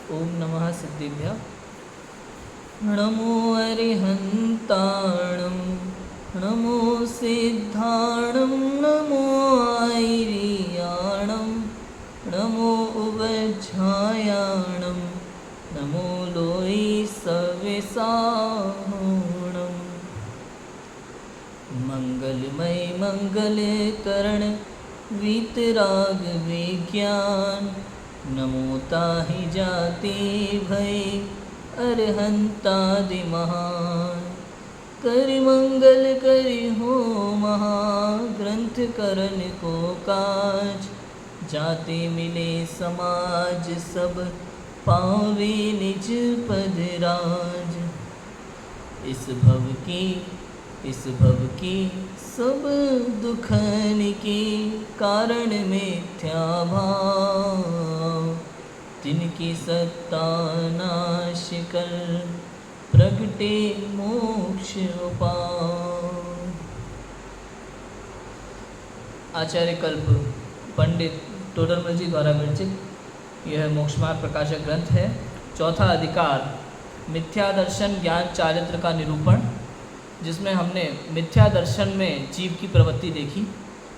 ओम नमः सिद्धिभ्यः। नमो अरिहन्ताणं नमो सिद्धाणं नमो ऐरियाणं नमो उवज्झायाणं नमो लोई सविसाहुणम्। मंगलमय मंगलकरण वीतराग विज्ञान नमो ताहि जाति भय अरहंतादि महान। करि मंगल करि हो महाग्रंथ करन को काज जाते मिले समाज सब पावे निज पद राज। इस भव की सब दुखन के कारण मिथ्या भाव तिनकी सत्ता नाश कर प्रगटे मोक्ष उपाय। आचार्य कल्प पंडित टोडरमल जी द्वारा विरचित यह मोक्ष मार्ग प्रकाशक ग्रंथ है। चौथा अधिकार मिथ्या दर्शन ज्ञान चारित्र का निरूपण, जिसमें हमने मिथ्या दर्शन में जीव की प्रवृत्ति देखी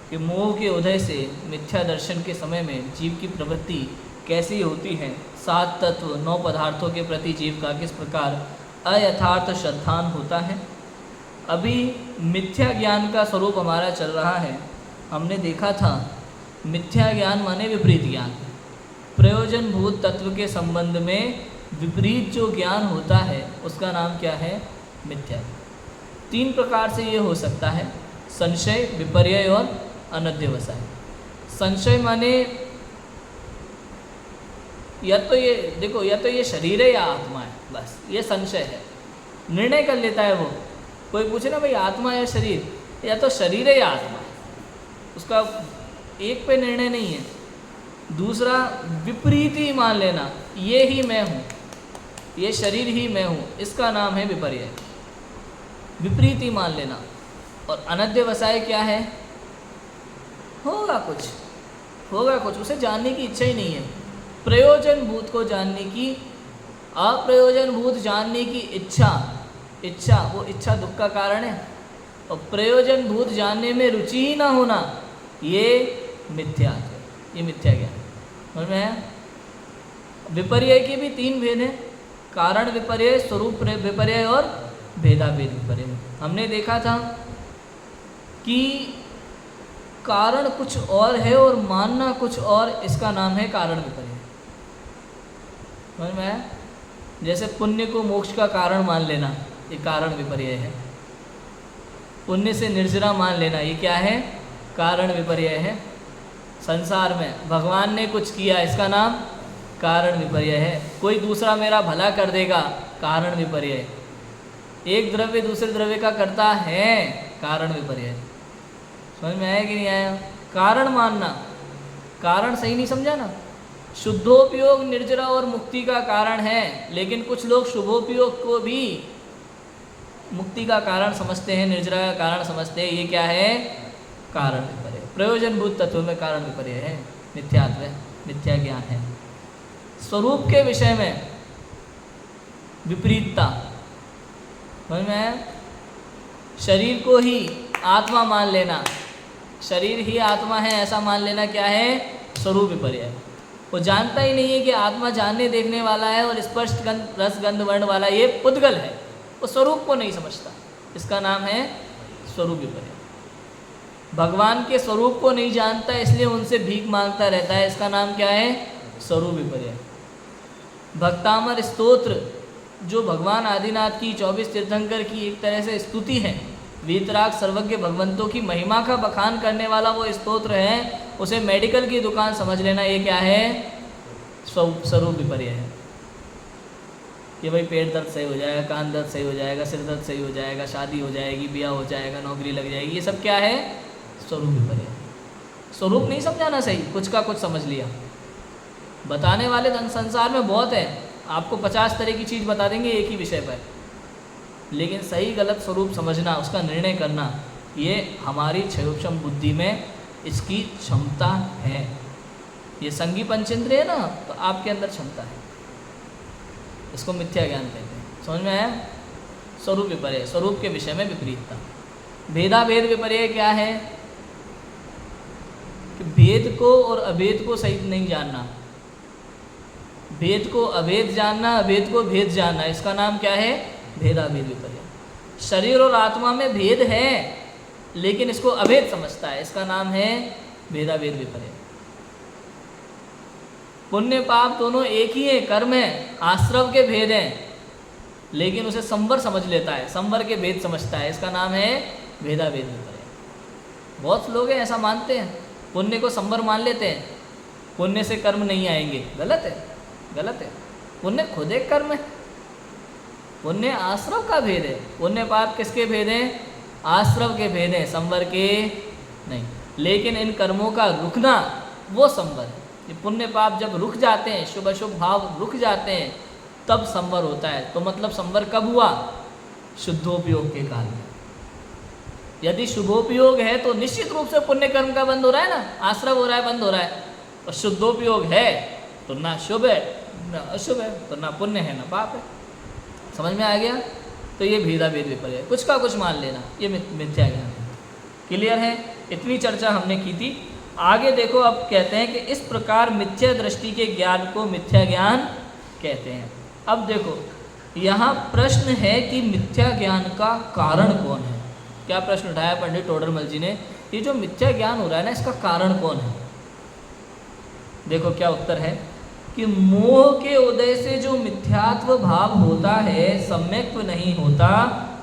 कि मोह के उदय से मिथ्या दर्शन के समय में जीव की प्रवृत्ति कैसी होती है। 7 तत्व 9 पदार्थों के प्रति जीव का किस प्रकार अयथार्थ श्रद्धान होता है। अभी मिथ्या ज्ञान का स्वरूप हमारा चल रहा है। हमने देखा था मिथ्या ज्ञान माने विपरीत ज्ञान। प्रयोजनभूत तत्व के संबंध में विपरीत जो ज्ञान होता है उसका नाम क्या है? मिथ्या। 3 प्रकार से ये हो सकता है, संशय, विपर्यय और अनध्यवसाय। संशय माने या तो ये देखो, या तो ये शरीर है या आत्मा है, बस ये संशय है। निर्णय कर लेता है वो। कोई पूछे ना भाई आत्मा या शरीर, या तो शरीर है या आत्मा है, उसका एक पे निर्णय नहीं है। दूसरा विपरीत ही मान लेना, ये ही मैं हूँ, ये शरीर ही मैं हूँ, इसका नाम है विपर्यय। विपरीत ही मान लेना। और अनध्यवसाय क्या है? होगा कुछ, उसे जानने की इच्छा ही नहीं है। प्रयोजनभूत को जानने की, अप्रयोजनभूत जानने की इच्छा, वो इच्छा दुख का कारण है। और प्रयोजनभूत जानने में रुचि ही ना होना, ये मिथ्या है, ये मिथ्या ज्ञान। समझ में है? विपर्यय के भी 3 भेद हैं, कारण विपर्यय, स्वरूप विपर्यय और भेदाभेद विपर्यय। हमने देखा था कि कारण कुछ और है और मानना कुछ और, इसका नाम है कारण विपर्यय। समझ में है? जैसे पुण्य को मोक्ष का कारण मान लेना, ये कारण विपर्यय है। पुण्य से निर्जरा मान लेना, ये क्या है? कारण विपर्यय है। संसार में भगवान ने कुछ किया, इसका नाम कारण विपर्यय है। कोई दूसरा मेरा भला कर देगा, कारण विपर्यय। एक द्रव्य दूसरे द्रव्य का करता है, कारण विपर्यय। समझ में आया कि नहीं आया? कारण मानना, कारण सही नहीं समझा ना। शुद्धोपयोग निर्जरा और मुक्ति का कारण है, लेकिन कुछ लोग शुभोपयोग को भी मुक्ति का कारण समझते हैं, निर्जरा का कारण समझते हैं। ये क्या है? कारण विपर्यय। प्रयोजनभूत तत्व में कारण विपर्यय है, मिथ्यात्व है, मिथ्या ज्ञान है। स्वरूप के विषय में विपरीतता। समझ में आया? शरीर को ही आत्मा मान लेना, शरीर ही आत्मा है ऐसा मान लेना, क्या है? स्वरूप विपर्यय। वो जानता ही नहीं है कि आत्मा जानने देखने वाला है और स्पर्श गंध रस गंध वर्ण वाला ये पुद्गल है। वो स्वरूप को नहीं समझता, इसका नाम है स्वरूप विपर्यय। भगवान के स्वरूप को नहीं जानता, इसलिए उनसे भीख मांगता रहता है, इसका नाम क्या है? स्वरूप विपर्यय। भक्तामर स्तोत्र जो भगवान आदिनाथ की 24 तीर्थंकर की एक तरह से स्तुति है, वीतराग सर्वज्ञ भगवंतों की महिमा का बखान करने वाला वो स्तोत्र है, उसे मेडिकल की दुकान समझ लेना, ये क्या है? स्वरूप विपर्यय है। कि भाई पेट दर्द सही हो जाएगा, कान दर्द सही हो जाएगा, सिर दर्द सही हो जाएगा, शादी हो जाएगी, ब्याह हो जाएगा, नौकरी लग जाएगी, ये सब क्या है? स्वरूप विपर्यय। स्वरूप नहीं समझाना सही, कुछ का कुछ समझ लिया। बताने वाले संसार में बहुत है, आपको 50 तरह की चीज़ बता देंगे एक ही विषय पर, लेकिन सही गलत स्वरूप समझना, उसका निर्णय करना, ये हमारी क्षयोक्षम बुद्धि में इसकी क्षमता है। ये संगी पंचेंद्रिय है ना, तो आपके अंदर क्षमता है। इसको मिथ्या ज्ञान कहते हैं। समझ में आया? स्वरूप विपर्य, स्वरूप के विषय में विपरीतता। भेदाभेद विपर्य क्या है? कि भेद को और अभेद को सही नहीं जानना, भेद को अभेद जानना, अभेद को भेद जानना, इसका नाम क्या है? भेदाभेद विपर्य। शरीर और आत्मा में भेद है लेकिन इसको अभेद समझता है, इसका नाम है भेदाभेद विपर्य। पुण्य पाप दोनों एक ही है, कर्म है, आश्रव के भेद हैं, लेकिन उसे संवर समझ लेता है, संवर के भेद समझता है, इसका नाम है भेदाभेद विपर्य। बहुत लोग हैं ऐसा मानते हैं, पुण्य को संवर मान लेते हैं, पुण्य से कर्म नहीं आएंगे। गलत है, गलत है। पुण्य खुद एक कर्म है, पुण्य आश्रव का भेद है। पुण्य पाप किसके भेद हैं? आश्रव के भेद हैं, संवर के नहीं। लेकिन इन कर्मों का रुकना वो संवर है। ये पुण्य पाप जब रुक जाते हैं, शुभ अशुभ भाव रुक जाते हैं, तब संवर होता है। तो मतलब संवर कब हुआ? शुद्धोपयोग के काल में। यदि शुभोपयोग है तो निश्चित रूप से पुण्य कर्म का बंद हो रहा है ना, आश्रव हो रहा है, बंद हो रहा है। और शुद्धोपयोग है तो ना शुभ है ना अशुभ है, तो ना पुण्य है ना पाप है। समझ में आ गया? तो ये भेदाभेद विपर्य है, कुछ का कुछ मान लेना, ये मिथ्या ज्ञान है। क्लियर है? इतनी चर्चा हमने की थी। आगे देखो, अब कहते हैं कि इस प्रकार मिथ्या दृष्टि के ज्ञान को मिथ्या ज्ञान कहते हैं। अब देखो यहाँ प्रश्न है कि मिथ्या ज्ञान का कारण कौन है? क्या प्रश्न उठाया पंडित टोडरमल जी ने? ये जो मिथ्या ज्ञान हो रहा है ना, इसका कारण कौन है? देखो क्या उत्तर है कि मोह के उदय से जो मिथ्यात्व भाव होता है, सम्यक्त्व नहीं होता,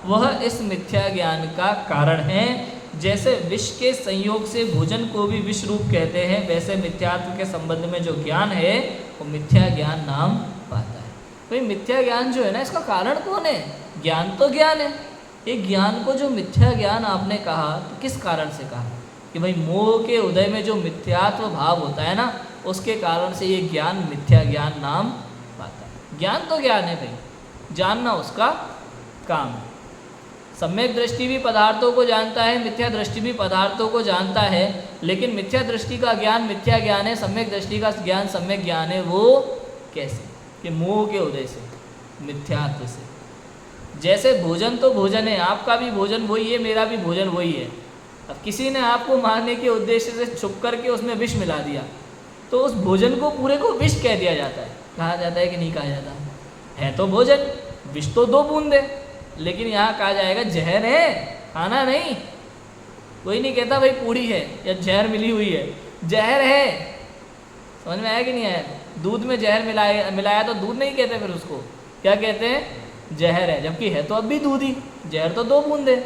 वह इस मिथ्या ज्ञान का कारण है। जैसे विष के संयोग से भोजन को भी विष रूप कहते हैं, वैसे मिथ्यात्व के संबंध में जो ज्ञान है वो मिथ्या ज्ञान नाम पाता है। भाई मिथ्या ज्ञान जो है ना, इसका कारण कौन है? ज्ञान तो ज्ञान है। ये ज्ञान को जो मिथ्या ज्ञान आपने कहा, तो किस कारण से कहा? कि भाई मोह के उदय में जो मिथ्यात्व भाव होता है ना, उसके कारण से ये ज्ञान मिथ्या ज्ञान नाम पाता है। ज्ञान तो ज्ञान है भाई, जानना उसका काम है। सम्यक दृष्टि भी पदार्थों को जानता है, मिथ्या दृष्टि भी पदार्थों को जानता है, लेकिन मिथ्या दृष्टि का ज्ञान मिथ्या ज्ञान है, सम्यक दृष्टि का ज्ञान सम्यक ज्ञान है। वो कैसे? कि मोह के उदय से, मिथ्यात्व से। जैसे भोजन तो भोजन है, आपका भी भोजन वही है, मेरा भी भोजन वही है। अब किसी ने आपको मारने के उद्देश्य से छुप करके उसमें विष मिला दिया, तो उस भोजन को पूरे को विष कह दिया जाता है। कहा जाता है कि नहीं कहा जाता? है तो भोजन, विष तो 2 बूंदे, लेकिन यहाँ कहा जाएगा जहर है, खाना नहीं। कोई नहीं कहता भाई पूड़ी है या जहर मिली हुई है, जहर है। समझ में आया कि नहीं आया? दूध में जहर मिलाया तो दूध नहीं कहते, फिर उसको क्या कहते हैं? जहर है, जबकि है तो अब भी दूध ही, जहर तो 2 बूंदे।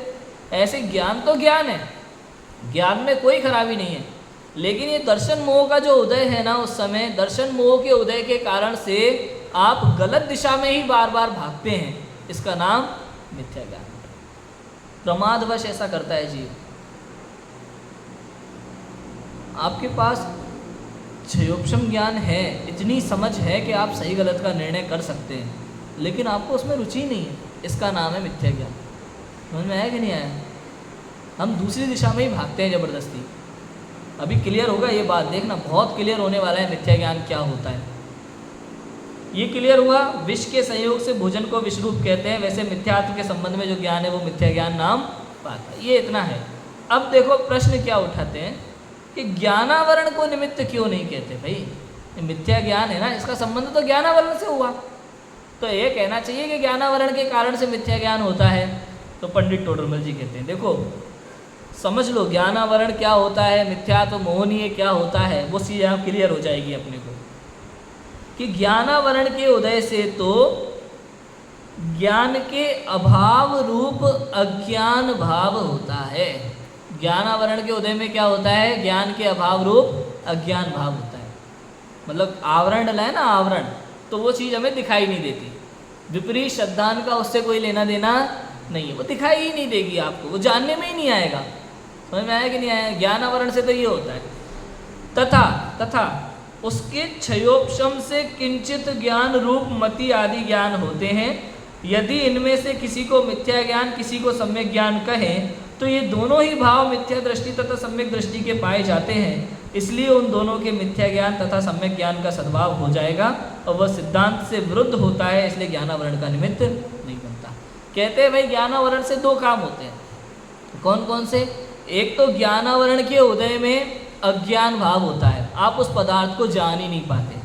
ऐसे ज्ञान तो ज्ञान है, ज्ञान में कोई खराबी नहीं है, लेकिन ये दर्शन मोह का जो उदय है ना, उस समय दर्शन मोह के उदय के कारण से आप गलत दिशा में ही बार बार भागते हैं, इसका नाम मिथ्या ज्ञान। प्रमादवश ऐसा करता है जीव। आपके पास क्षयोपशम ज्ञान है, इतनी समझ है कि आप सही गलत का निर्णय कर सकते हैं, लेकिन आपको उसमें रुचि नहीं है, इसका नाम है मिथ्या ज्ञान। समझ में आया कि नहीं आया? हम दूसरी दिशा में ही भागते हैं ज़बरदस्ती। अभी क्लियर होगा ये बात, देखना बहुत क्लियर होने वाला है मिथ्या ज्ञान क्या होता है। ये क्लियर हुआ, विष के संयोग से भोजन को विष रूप कहते हैं, वैसे मिथ्यात्व के संबंध में जो ज्ञान है वो मिथ्या ज्ञान नाम पाता है। ये इतना है। अब देखो प्रश्न क्या उठाते हैं कि ज्ञानावरण को निमित्त क्यों नहीं कहते? भाई ये मिथ्या ज्ञान है ना, इसका संबंध तो ज्ञानावरण से हुआ, तो ये कहना चाहिए कि ज्ञानावरण के कारण से मिथ्या ज्ञान होता है। तो पंडित टोडरमल जी कहते हैं देखो समझ लो ज्ञानावरण क्या होता है, मिथ्यात्व मोहनीय क्या होता है, वो चीज़ यहाँ क्लियर हो जाएगी अपने को। कि ज्ञानावरण के उदय से तो ज्ञान के अभाव रूप अज्ञान भाव होता है। ज्ञानावरण के उदय में क्या होता है? ज्ञान के अभाव रूप अज्ञान भाव होता है। मतलब आवरण डला है ना, आवरण, तो वो चीज़ हमें दिखाई नहीं देती। विपरीत श्रद्धान का उससे कोई लेना देना नहीं है, वो दिखाई ही नहीं देगी आपको, वो जानने में ही नहीं आएगा। समझ में आया कि नहीं आया? ज्ञानावरण से तो ये होता है। तथा उसके क्षयोपशम से किंचित ज्ञान रूप मति आदि ज्ञान होते हैं। यदि इनमें से किसी को मिथ्या ज्ञान, किसी को सम्यक ज्ञान कहें, तो ये दोनों ही भाव मिथ्या दृष्टि तथा सम्यक दृष्टि के पाए जाते हैं। इसलिए उन दोनों के मिथ्या ज्ञान तथा सम्यक ज्ञान का सद्भाव हो जाएगा और वह सिद्धांत से विरुद्ध होता है, इसलिए ज्ञानावरण का निमित्त नहीं बनता। कहते हैं भाई ज्ञानावरण से दो काम होते हैं। कौन कौन से? एक तो ज्ञानावरण के उदय में अज्ञान भाव होता है, आप उस पदार्थ को जान ही नहीं पाते,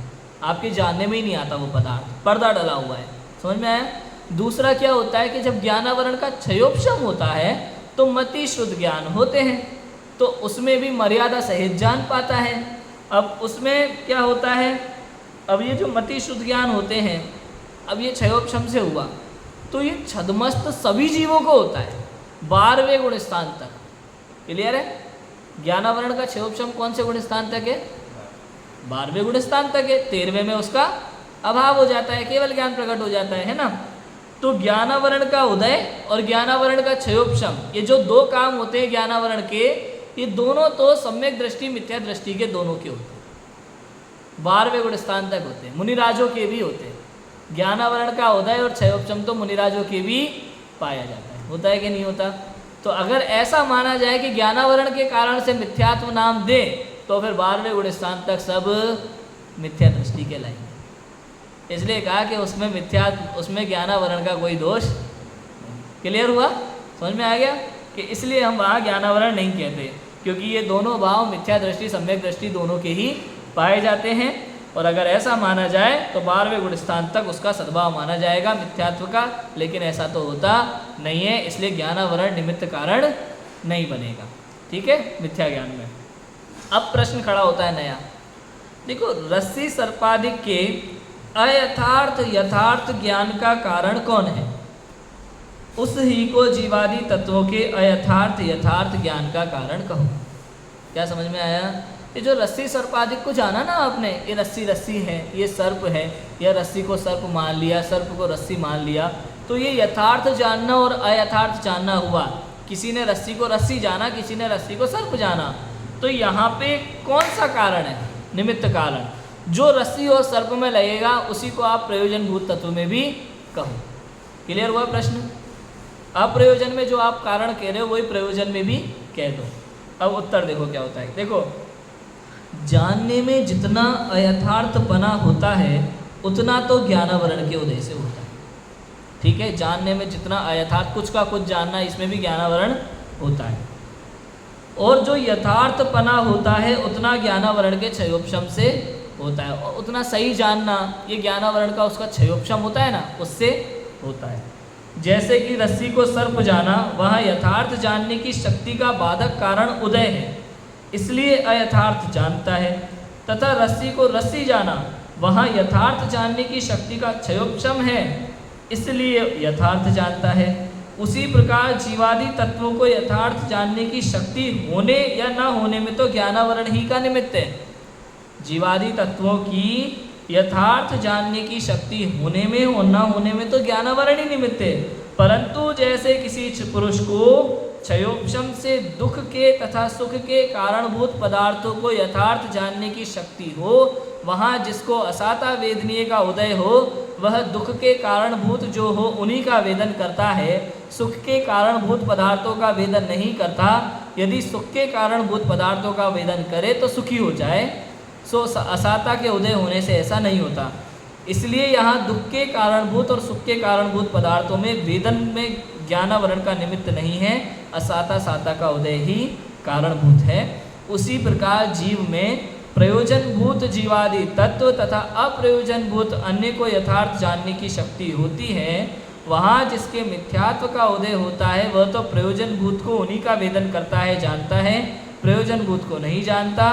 आपके जानने में ही नहीं आता वो पदार्थ, पर्दा डला हुआ है। समझ में आया? दूसरा क्या होता है कि जब ज्ञानावरण का क्षयोपशम होता है तो मति शुद्ध ज्ञान होते हैं, तो उसमें भी मर्यादा सहित जान पाता है। अब उसमें क्या होता है, अब ये जो मति शुद्ध ज्ञान होते हैं, अब ये क्षयोपशम से हुआ तो ये छद्मस्त सभी जीवों को होता है 12वें गुण स्थान तक। क्लियर है? ज्ञानावरण का क्षयोपशम कौन से गुण स्थान तक है? 12वें गुण स्थान तक है। 13वें में उसका अभाव हो जाता है, केवल ज्ञान प्रकट हो जाता है ना। तो ज्ञानावरण का उदय और ज्ञानावरण का क्षयोपशम, ये जो दो काम होते हैं ज्ञानावरण के, ये दोनों तो सम्यक दृष्टि मिथ्या दृष्टि के दोनों के होते हैं, 12वें गुण स्थान तक होते हैं, मुनिराजों के भी होते हैं। ज्ञानावरण का उदय और क्षयोपशम तो मुनिराजों के भी पाया जाता है, होता है कि नहीं होता? तो अगर ऐसा माना जाए कि ज्ञानावरण के कारण से मिथ्यात्व नाम दे, तो फिर 12वें गुण स्थान तक सब मिथ्या दृष्टि के लाएंगे। इसलिए कहा कि उसमें ज्ञानावरण का कोई दोष नहीं। क्लियर हुआ? समझ में आ गया कि इसलिए हम वहाँ ज्ञानावरण नहीं कहते, क्योंकि ये दोनों भाव मिथ्या दृष्टि सम्यक दृष्टि दोनों के ही पाए जाते हैं। और अगर ऐसा माना जाए तो 12वें गुण स्थान तक उसका सद्भाव माना जाएगा मिथ्यात्व का, लेकिन ऐसा तो होता नहीं है, इसलिए ज्ञानावरण निमित्त कारण नहीं बनेगा। ठीक है, मिथ्या ज्ञान में। अब प्रश्न खड़ा होता है नया। देखो, रस्सी सर्पादिक के अयथार्थ यथार्थ ज्ञान का कारण कौन है? उस ही को जीवादि तत्वों के अयथार्थ यथार्थ ज्ञान का कारण कहो। क्या समझ में आया? ये जो रस्सी सर्पादिक को जाना ना आपने, ये रस्सी रस्सी है, ये सर्प है, या रस्सी को सर्प मान लिया, सर्प को रस्सी मान लिया, तो ये यथार्थ जानना और अयथार्थ जानना हुआ। किसी ने रस्सी को रस्सी जाना, किसी ने रस्सी को सर्प जाना। तो यहाँ पे कौन सा कारण है? निमित्त कारण। जो रस्सी और सर्प में लगेगा उसी को आप प्रयोजनभूत तत्व में भी कहो। क्लियर हुआ प्रश्न? अप्रयोजन में जो आप कारण कह रहे हो वही प्रयोजन में भी कह दो। अब उत्तर देखो क्या होता है। देखो, जानने में जितना अयथार्थपना होता है उतना तो ज्ञानावरण के उदय से होता है। ठीक है, जानने में जितना अयथार्थ, कुछ का कुछ जानना, इसमें भी ज्ञानावरण होता है। और जो यथार्थपना होता है उतना ज्ञानावरण के क्षयोपशम से होता है, और उतना सही जानना ये ज्ञानावरण का उसका क्षयोपशम होता है ना, उससे होता है। जैसे कि रस्सी को सर्प जाना, वहाँ यथार्थ जानने की शक्ति का बाधक कारण उदय है, इसलिए अयथार्थ जानता है, तथा रस्सी को रस्सी जाना, वहाँ यथार्थ जानने की शक्ति का क्षयोपशम है, इसलिए यथार्थ जानता है। उसी प्रकार जीवादि तत्वों को यथार्थ जानने की शक्ति होने या ना होने में तो ज्ञानावरण ही का निमित्त है। जीवादि तत्वों की यथार्थ जानने की शक्ति होने में और न होने में तो ज्ञानावरण ही निमित्त है। परंतु जैसे किसी पुरुष को क्षयोपशम से दुख के तथा सुख के कारणभूत पदार्थों को यथार्थ जानने की शक्ति हो, वहाँ जिसको असाता वेदनीय का उदय हो, वह दुख के कारणभूत जो हो उन्हीं का वेदन करता है, सुख के कारणभूत पदार्थों का वेदन नहीं करता। यदि सुख के कारणभूत पदार्थों का वेदन करे तो सुखी हो जाए, सो असाता के उदय होने से ऐसा नहीं होता। इसलिए यहाँ दुख के कारणभूत और सुख के कारणभूत पदार्थों में वेदन में ज्ञानावरण का निमित्त नहीं है, असाता साता का उदय ही कारणभूत है। उसी प्रकार जीव में प्रयोजनभूत जीवादि तत्व तथा अप्रयोजनभूत अन्य को यथार्थ जानने की शक्ति होती है, वहाँ जिसके मिथ्यात्व का उदय होता है वह तो प्रयोजनभूत को उन्हीं का वेदन करता है, जानता है, प्रयोजनभूत को नहीं जानता।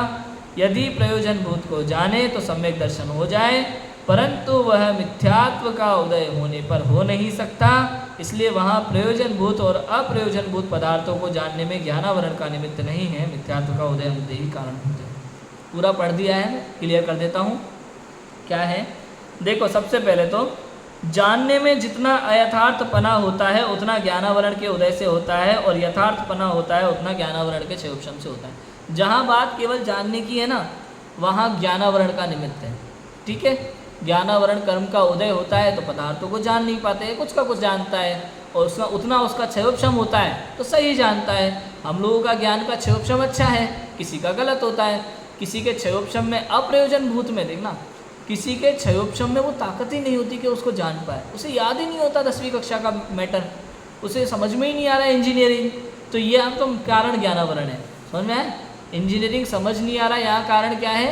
यदि प्रयोजनभूत को जाने तो सम्यक दर्शन हो जाए, परंतु वह मिथ्यात्व का उदय होने पर हो नहीं सकता। इसलिए वहाँ प्रयोजनभूत और अप्रयोजनभूत पदार्थों को जानने में ज्ञानावरण का निमित्त नहीं है, मिथ्यात्व का उदय उदय ही कारणभूत है। पूरा पढ़ दिया है, क्लियर कर देता हूँ क्या है। देखो, सबसे पहले तो जानने में जितना अयथार्थपना होता है उतना ज्ञानावरण के उदय से होता है, और यथार्थपना होता है उतना ज्ञानावरण के क्षयोपशम से होता है। जहाँ बात केवल जानने की है ना, वहाँ ज्ञानावरण का निमित्त है। ठीक है, ज्ञानावरण कर्म का उदय होता है तो पदार्थों को जान नहीं पाते, कुछ का कुछ जानता है, और उसका उतना उसका क्षयोपशम होता है तो सही जानता है। हम लोगों का ज्ञान का क्षयोपशम अच्छा है, किसी का गलत होता है। किसी के क्षयोपशम में अप्रयोजन भूत में देखना, किसी के क्षयोपशम में वो ताकत ही नहीं होती कि उसको जान पाए, उसे याद ही नहीं होता 10वीं कक्षा का मैटर, उसे समझ में ही नहीं आ रहा है इंजीनियरिंग, तो ये आपका कारण ज्ञानावरण है। समझ में आया? इंजीनियरिंग समझ नहीं आ रहा, यहाँ कारण क्या है?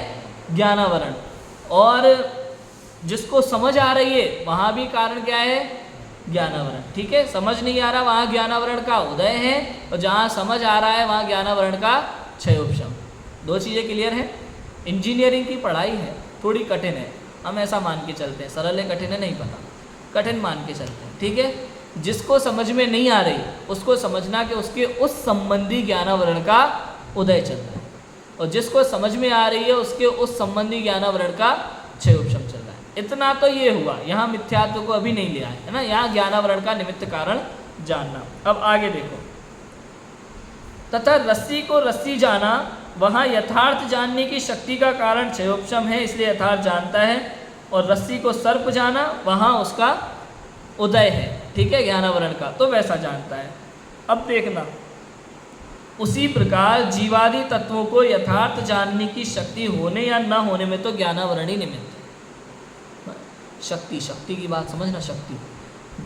ज्ञानावरण। और जिसको समझ आ रही है वहाँ भी कारण क्या है? ज्ञानावरण। ठीक है, समझ नहीं आ रहा वहाँ ज्ञानावरण का उदय है, और जहाँ समझ आ रहा है वहाँ ज्ञानावरण का क्षयोपशम। दो चीज़ें क्लियर है। इंजीनियरिंग की पढ़ाई है, थोड़ी कठिन है, हम ऐसा मान के चलते हैं, सरल है कठिन है नहीं पता, कठिन मान के चलते हैं। ठीक है, जिसको समझ में नहीं आ रही उसको समझना कि उसके उस संबंधी ज्ञानावरण का उदय चल रहा है, और जिसको समझ में आ रही है उसके उस संबंधी ज्ञानावरण का क्षयोपशम चल रहा है। इतना तो ये हुआ, यहाँ मिथ्यात्व को अभी नहीं लिया है ना, यहाँ ज्ञानावरण का निमित्त कारण जानना। अब आगे देखो, तथा रस्सी को रस्सी जाना, वहाँ यथार्थ जानने की शक्ति का कारण क्षयोपशम है, इसलिए यथार्थ जानता है। और रस्सी को सर्प जाना, वहाँ उसका उदय है, ठीक है, ज्ञानावरण का, तो वैसा जानता है। अब देखना, उसी प्रकार जीवादि तत्वों को यथार्थ जानने की शक्ति होने या न होने में तो ज्ञानावरण ही निमित्त है। शक्ति की बात समझना, शक्ति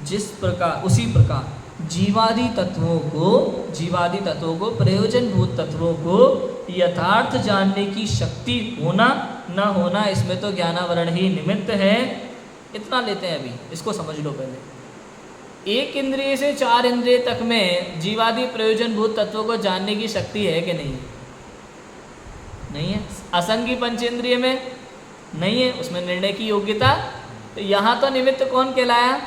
जिस प्रकार, उसी प्रकार जीवादि तत्वों को प्रयोजनभूत तत्वों को यथार्थ जानने की शक्ति होना न होना, इसमें तो ज्ञानावरण ही निमित्त है। इतना लेते हैं, अभी इसको समझ लो पहले। एक इंद्रिय से 4 इंद्रिय तक में जीवादि प्रयोजनभूत तत्वों को जानने की शक्ति है कि नहीं है? नहीं है। असंगी पंचेंद्रिय में नहीं है, उसमें निर्णय की योग्यता, तो यहाँ तो निमित्त कौन कहलाया?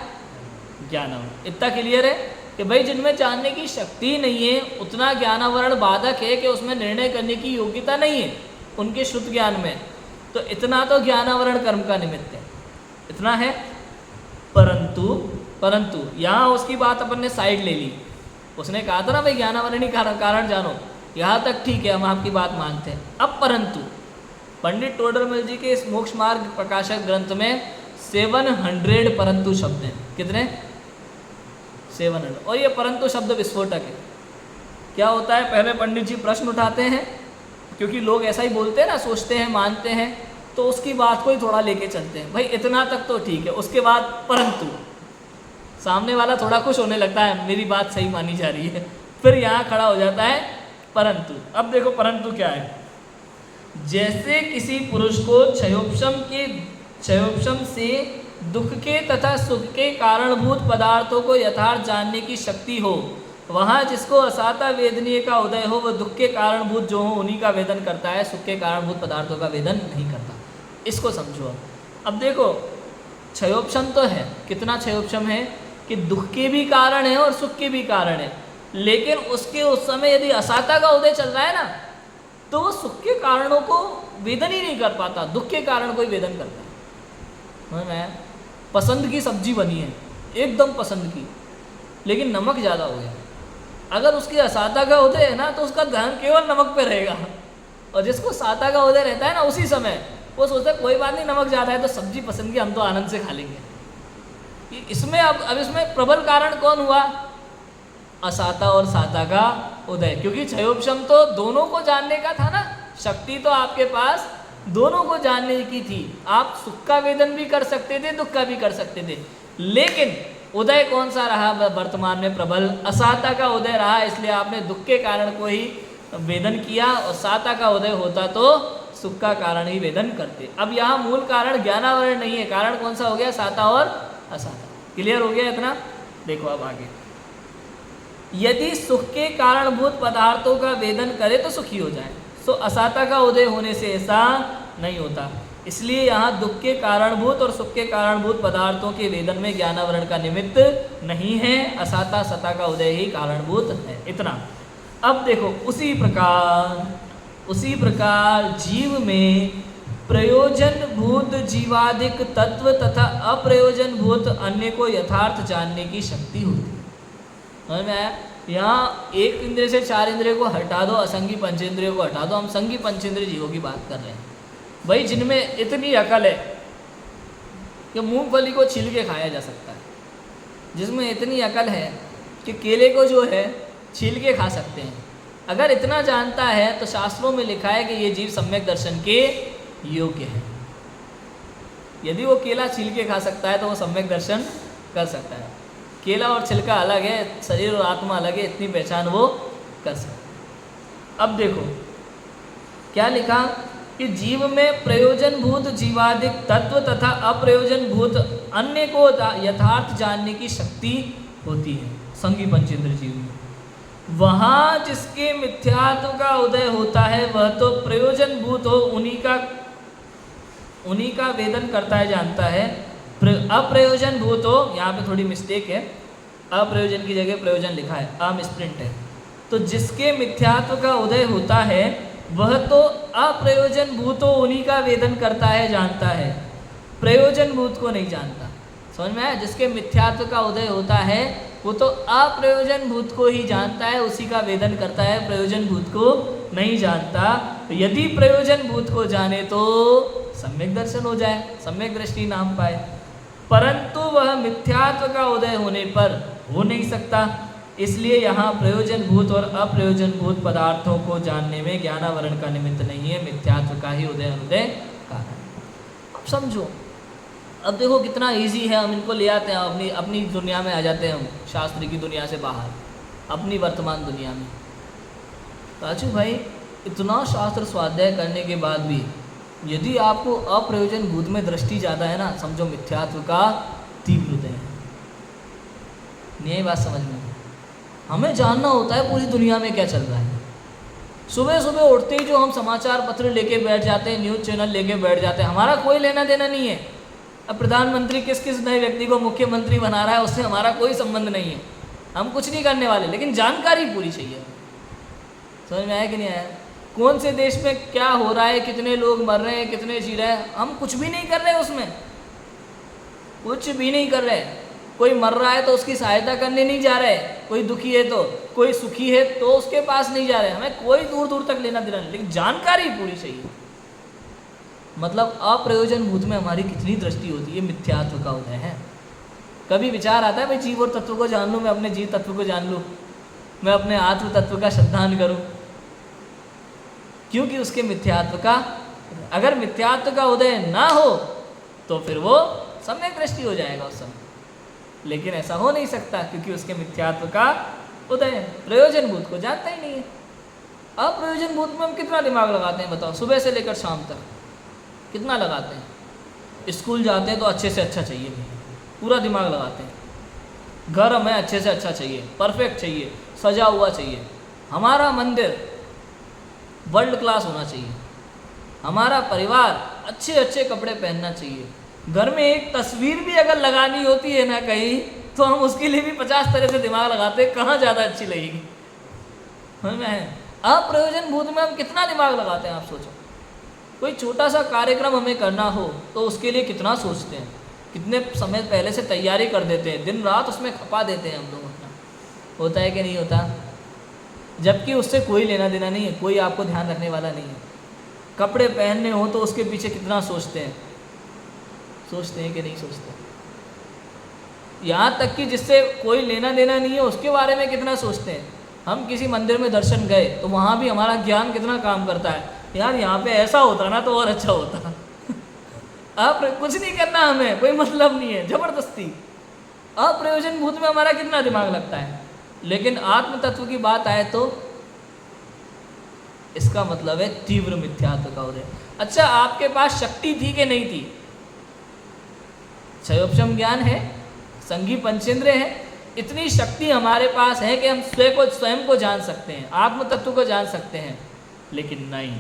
ज्ञानावरण। इतना क्लियर है कि भाई जिनमें जानने की शक्ति नहीं है उतना ज्ञानावरण बाधक है कि उसमें निर्णय करने की योग्यता नहीं है उनके शुद्ध ज्ञान में, तो इतना तो ज्ञानावरण कर्म का निमित्त है, इतना है। परंतु यहाँ उसकी बात अपन ने साइड ले ली, उसने कहा था ना भाई ज्ञानावरणी कारण जानो, यहाँ तक ठीक है, हम आपकी बात मानते हैं। अब परंतु पंडित टोडरमल जी के इस मोक्ष मार्ग प्रकाशक ग्रंथ में 700 परंतु शब्द हैं। कितने? 700। और ये परंतु शब्द विस्फोटक है। क्या होता है, पहले पंडित जी प्रश्न उठाते हैं, क्योंकि लोग ऐसा ही बोलते हैं ना, सोचते हैं, मानते हैं, तो उसकी बात को ही थोड़ा लेके चलते हैं, भाई इतना तक तो ठीक है, उसके बाद परंतु, सामने वाला थोड़ा खुश होने लगता है, मेरी बात सही मानी जा रही है, फिर यहाँ खड़ा हो जाता है परंतु। अब देखो परंतु क्या है, जैसे किसी पुरुष को क्षयोपशम से दुख के तथा सुख के कारणभूत पदार्थों को यथार्थ जानने की शक्ति हो, वहाँ जिसको असाता वेदनीय का उदय हो, वह दुख के कारणभूत जो हो उन्हीं का वेदन करता है, सुख के कारणभूत पदार्थों का वेदन नहीं करता। इसको समझो। अब देखो क्षयोपशम तो है, कितना क्षयोपशम है कि दुख के भी कारण है और सुख के भी कारण है, लेकिन उसके उस समय यदि असाता का उदय चल रहा है ना, तो वो सुख के कारणों को वेदन ही नहीं कर पाता, दुख के कारण को ही वेदन करता है। मैं पसंद की सब्जी बनी है, एकदम पसंद की, लेकिन नमक ज़्यादा हो गया, अगर उसकी असाता का उदय है ना तो उसका ध्यान केवल नमक पे रहेगा, और जिसको साता का उदय रहता है ना उसी समय वो सोचता है कोई बात नहीं, नमक ज़्यादा है तो सब्जी पसंद की, हम तो आनंद से खा लेंगे। इसमें अब इसमें प्रबल कारण कौन हुआ? असाता और साता का उदय, क्योंकि क्षयोपशम तो दोनों को जानने का था ना, शक्ति तो आपके पास दोनों को जानने की थी, आप सुख का वेदन भी कर सकते थे, दुख का भी कर सकते थे, लेकिन उदय कौन सा रहा वर्तमान में? प्रबल असाता का उदय रहा, इसलिए आपने दुख के कारण को ही वेदन किया, और साता का उदय होता तो सुख का कारण ही वेदन करते। अब यहाँ मूल कारण ज्ञानावरण नहीं है, कारण कौन सा हो गया? साता और असाता। क्लियर हो गया इतना? देखो अब आगे, यदि सुख के कारणभूत पदार्थों का वेदन करे तो सुखी हो जाए, तो असाता का उदय होने से ऐसा नहीं होता, इसलिए यहाँ दुख के कारणभूत और सुख के कारणभूत पदार्थों के वेदन में ज्ञानावरण का निमित्त नहीं है, असाता सता का उदय ही कारणभूत है। इतना। अब देखो उसी प्रकार जीव में प्रयोजनभूत जीवादिक तत्व तथा अप्रयोजनभूत अन्य को यथार्थ जानने की शक्ति होती है। समझ में आया? यहाँ एक इंद्रिय से 4 इंद्रिय को हटा दो, असंगी पंचेंद्रियों को हटा दो, हम संगी पंचेंद्रिय जीवों की बात कर रहे हैं। भाई जिनमें इतनी अकल है कि मूंगफली को छील के खाया जा सकता है, जिसमें इतनी अकल है कि केले को जो है छील के खा सकते हैं, अगर इतना जानता है तो शास्त्रों में लिखा है कि ये जीव सम्यक दर्शन के योग्य है। यदि वो केला छील के खा सकता है तो वो सम्यक दर्शन कर सकता है। केला और छिलका अलग है, शरीर और आत्मा अलग है, इतनी पहचान वो कर सकता है। अब देखो क्या लिखा कि जीव में प्रयोजनभूत जीवादिक तत्व तथा अप्रयोजनभूत अन्य को यथार्थ जानने की शक्ति होती है संगी पंचेंद्र जीव में। वहाँ जिसके मिथ्यात्व का उदय होता है वह तो प्रयोजनभूत हो उन्हीं का वेदन करता है, जानता है। अप्रयोजनभूत हो, यहाँ पे थोड़ी मिस्टेक है, अप्रयोजन की जगह प्रयोजन लिखा है, मिसप्रिंट है। तो जिसके मिथ्यात्व का उदय होता है वह तो अप्रयोजनभूत हो उन्हीं का वेदन करता है, जानता है, प्रयोजनभूत को नहीं जानता। समझ में आया? जिसके मिथ्यात्व का उदय होता है वो तो अप्रयोजनभूत को ही जानता है, उसी का वेदन करता है, प्रयोजनभूत को नहीं जानता। तो यदि प्रयोजनभूत को जाने तो सम्यक दर्शन हो जाए, सम्यक दृष्टि नाम पाए, परंतु वह मिथ्यात्व का उदय होने पर हो नहीं सकता। इसलिए यहाँ प्रयोजनभूत और अप्रयोजनभूत पदार्थों को जानने में ज्ञानावरण का निमित्त नहीं है, मिथ्यात्व का ही उदय अनुदय कारण। अब समझो, अब देखो कितना इजी है, हम इनको ले आते हैं अपनी दुनिया में आ जाते हैं, हम शास्त्र की दुनिया से बाहर अपनी वर्तमान दुनिया में। राजू भाई, इतना शास्त्र स्वाध्याय करने के बाद भी यदि आपको अप्रयोजनभूत में दृष्टि ज़्यादा है ना, समझो मिथ्यात्व का तीव्र उदय है। नहीं बात समझ में? हमें जानना होता है पूरी दुनिया में क्या चल रहा है। सुबह सुबह उठते ही जो हम समाचार पत्र लेके बैठ जाते हैं, न्यूज़ चैनल लेके बैठ जाते हैं, हमारा कोई लेना देना नहीं है। अब प्रधानमंत्री किस किस नए व्यक्ति को मुख्यमंत्री बना रहा है उससे हमारा कोई संबंध नहीं है, हम कुछ नहीं करने वाले, लेकिन जानकारी पूरी चाहिए। समझ में आया कि नहीं आया? कौन से देश में क्या हो रहा है, कितने लोग मर रहे हैं, कितने जी रहे हैं, हम कुछ भी नहीं कर रहे, उसमें कुछ भी नहीं कर रहे। कोई मर रहा है तो उसकी सहायता करने नहीं जा रहे, कोई दुखी है तो, कोई सुखी है तो उसके पास नहीं जा रहे, हमें कोई दूर दूर तक लेना देना नहीं, लेकिन जानकारी पूरी चाहिए। मतलब अप्रयोजनभूत में हमारी कितनी दृष्टि होती है, मिथ्यात्व का उदय है। कभी विचार आता है भाई जीव और तत्व को जान लूँ, मैं अपने जीव तत्व को जान लूँ, मैं अपने आत्म तत्व का श्रद्धान करूँ, क्योंकि उसके मिथ्यात्व का, अगर मिथ्यात्व का उदय ना हो तो फिर वो सम्यक दृष्टि हो जाएगा उस समय, लेकिन ऐसा हो नहीं सकता क्योंकि उसके मिथ्यात्व का उदय है। प्रयोजनभूत को जानता ही नहीं है। अप्रयोजनभूत में हम कितना दिमाग लगाते हैं बताओ, सुबह से लेकर शाम तक कितना लगाते हैं। स्कूल जाते हैं तो अच्छे से अच्छा चाहिए, पूरा दिमाग लगाते हैं। घर हमें अच्छे से अच्छा चाहिए, परफेक्ट चाहिए, सजा हुआ चाहिए। हमारा मंदिर वर्ल्ड क्लास होना चाहिए, हमारा परिवार अच्छे अच्छे कपड़े पहनना चाहिए। घर में एक तस्वीर भी अगर लगानी होती है ना कहीं, तो हम उसके लिए भी 50 तरह से दिमाग लगाते हैं, कहाँ ज़्यादा अच्छी लगेगी। हमें अप्रयोजनभूत में हम कितना दिमाग लगाते हैं आप सोचो। कोई छोटा सा कार्यक्रम हमें करना हो तो उसके लिए कितना सोचते हैं, कितने समय पहले से तैयारी कर देते हैं, दिन रात उसमें खपा देते हैं हम लोग अपना। होता है कि नहीं होता? जबकि उससे कोई लेना देना नहीं है, कोई आपको ध्यान रखने वाला नहीं है। कपड़े पहनने हो तो उसके पीछे कितना सोचते हैं, सोचते हैं कि नहीं सोचते? यहाँ तक कि जिससे कोई लेना देना नहीं है उसके बारे में कितना सोचते हैं। हम किसी मंदिर में दर्शन गए तो वहाँ भी हमारा ज्ञान कितना काम करता है, यार यहाँ पे ऐसा होता ना तो और अच्छा होता। अब कुछ नहीं करना, हमें कोई मतलब नहीं है, जबरदस्ती। अप्रयोजनभूत में हमारा कितना दिमाग लगता है, लेकिन आत्म तत्व की बात आए तो इसका मतलब है तीव्र मिथ्यात्व का उदय। अच्छा, आपके पास शक्ति थी कि नहीं थी? क्षयोपशम ज्ञान है, संगी पंचेंद्रिय है, इतनी शक्ति हमारे पास है कि हम स्वयं को जान सकते हैं, आत्म तत्व को जान सकते हैं। लेकिन नहीं,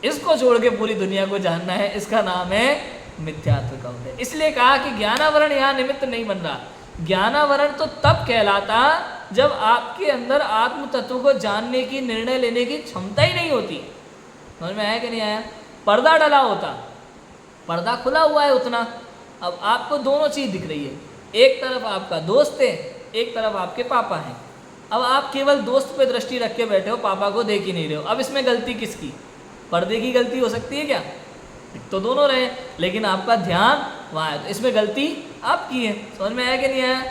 इसको छोड़ के पूरी दुनिया को जानना है, इसका नाम है मिथ्यात्व का उदय। इसलिए कहा कि ज्ञानावरण यहाँ निमित्त नहीं बन रहा। ज्ञानावरण तो तब कहलाता जब आपके अंदर आत्म तत्व को जानने की, निर्णय लेने की क्षमता ही नहीं होती। समझ में आया कि नहीं आया? पर्दा डला होता, पर्दा खुला हुआ है उतना, अब आपको दोनों चीज़ दिख रही है। एक तरफ आपका दोस्त है, एक तरफ आपके पापा हैं। अब आप केवल दोस्त पे दृष्टि रख के बैठे हो, पापा को देख ही नहीं रहे हो। अब इसमें गलती किसकी? पर्दे की गलती हो सकती है क्या? तो दोनों रहे, लेकिन आपका ध्यान वहाँ है, तो इसमें गलती आपकी है। समझ में आया कि नहीं आया?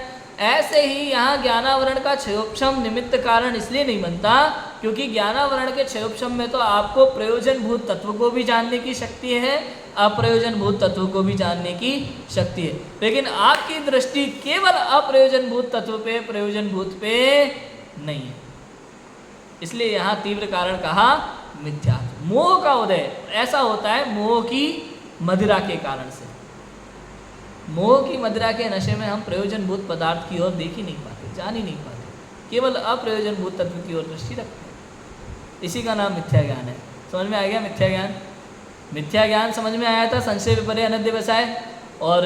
ऐसे ही यहाँ ज्ञानावरण का क्षयोपशम निमित्त कारण इसलिए नहीं बनता क्योंकि ज्ञानावरण के क्षयोपशम में तो आपको प्रयोजनभूत तत्व को भी जानने की शक्ति है, अप्रयोजनभूत तत्व को भी जानने की शक्ति है, लेकिन आपकी दृष्टि केवल अप्रयोजनभूत तत्व पे, प्रयोजनभूत पे नहीं है। इसलिए यहाँ तीव्र कारण कहा मिथ्या। मोह का उदय ऐसा होता है मोह की मदिरा के कारण से। मोह की मदिरा के नशे में हम प्रयोजनभूत पदार्थ की ओर देख ही नहीं पाते, जान ही नहीं पाते, केवल अप्रयोजनभूत तत्व की ओर दृष्टि रखते हैं। इसी का नाम मिथ्या ज्ञान है। समझ में आ गया मिथ्या ज्ञान? मिथ्या ज्ञान समझ में आया था, संशय विपर्य, अनध्यवसाय और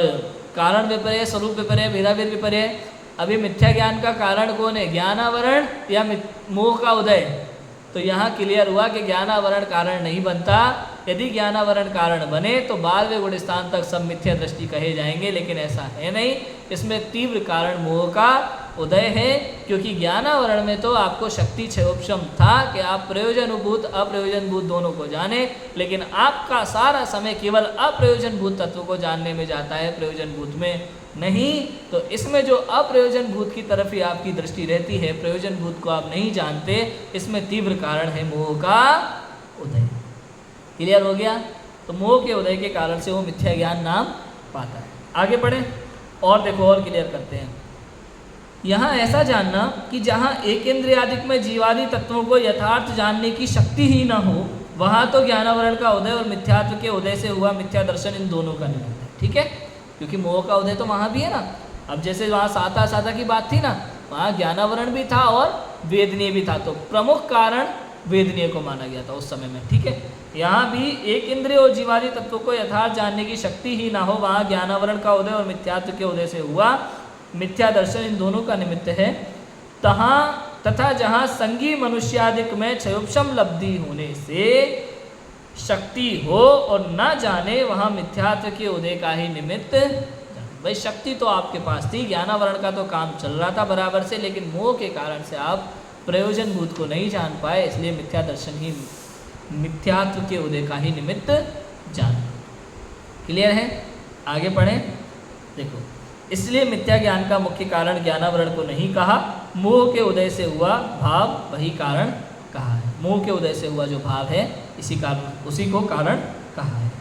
कारण विपर्य, स्वरूप विपर्य, भेदाभेद विपर्य। अभी मिथ्या ज्ञान का कारण कौन है? ज्ञानावरण या मोह का उदय? तो यहाँ क्लियर हुआ कि ज्ञानावरण कारण नहीं बनता। यदि ज्ञानावरण कारण बने तो बाद में गुण स्थान तक सब मिथ्या दृष्टि कहे जाएंगे, लेकिन ऐसा है नहीं। इसमें तीव्र कारण मोह का उदय है, क्योंकि ज्ञानावरण में तो आपको शक्ति क्षयोपशम था कि आप प्रयोजनभूत अप्रयोजनभूत दोनों को जाने, लेकिन आपका सारा समय केवल अप्रयोजनभूत तत्व को जानने में जाता है, प्रयोजनभूत में नहीं। तो इसमें जो अप्रयोजनभूत की तरफ ही आपकी दृष्टि रहती है, प्रयोजनभूत को आप नहीं जानते, इसमें तीव्र कारण है मोह का उदय। क्लियर हो गया? तो मोह के उदय के कारण से वो मिथ्या ज्ञान नाम पाता है। आगे बढ़े और देखो और क्लियर करते हैं। यहाँ ऐसा जानना कि जहाँ एक इंद्रियादिक में जीवादि तत्वों को यथार्थ जानने की शक्ति ही न हो, वहाँ तो ज्ञानावरण का उदय और मिथ्यात्व के उदय से हुआ मिथ्या दर्शन इन दोनों का निमित्त है। ठीक है, क्योंकि मोह का उदय तो वहाँ भी है ना। अब जैसे वहाँ साता साता की बात थी ना, वहाँ ज्ञानावरण भी था और वेदनीय भी था, तो प्रमुख कारण वेदनीय को माना गया था उस समय में। ठीक है, यहाँ भी एक इंद्रिय और जीवादि तत्वों को यथार्थ जानने की शक्ति ही ना हो, वहाँ ज्ञानावरण का उदय और मिथ्यात्व के उदय से हुआ मिथ्या दर्शन इन दोनों का निमित्त है। तथा जहाँ संगी मनुष्यादिक में क्षयोपशम लब्धि होने से शक्ति हो और न जाने, वहाँ मिथ्यात्व के उदय का ही निमित्त। भाई शक्ति तो आपके पास थी, ज्ञानावरण का तो काम चल रहा था बराबर से, लेकिन मोह के कारण से आप प्रयोजनभूत को नहीं जान पाए, इसलिए मिथ्या दर्शन ही मिथ्यात्व के उदय का ही निमित्त जान। क्लियर है? आगे पढ़ें। देखो, इसलिए मिथ्या ज्ञान का मुख्य कारण ज्ञानावरण को नहीं कहा, मोह के उदय से हुआ भाव वही कारण कहा है। मोह के उदय से हुआ जो भाव है इसी कारण, उसी को कारण कहा है।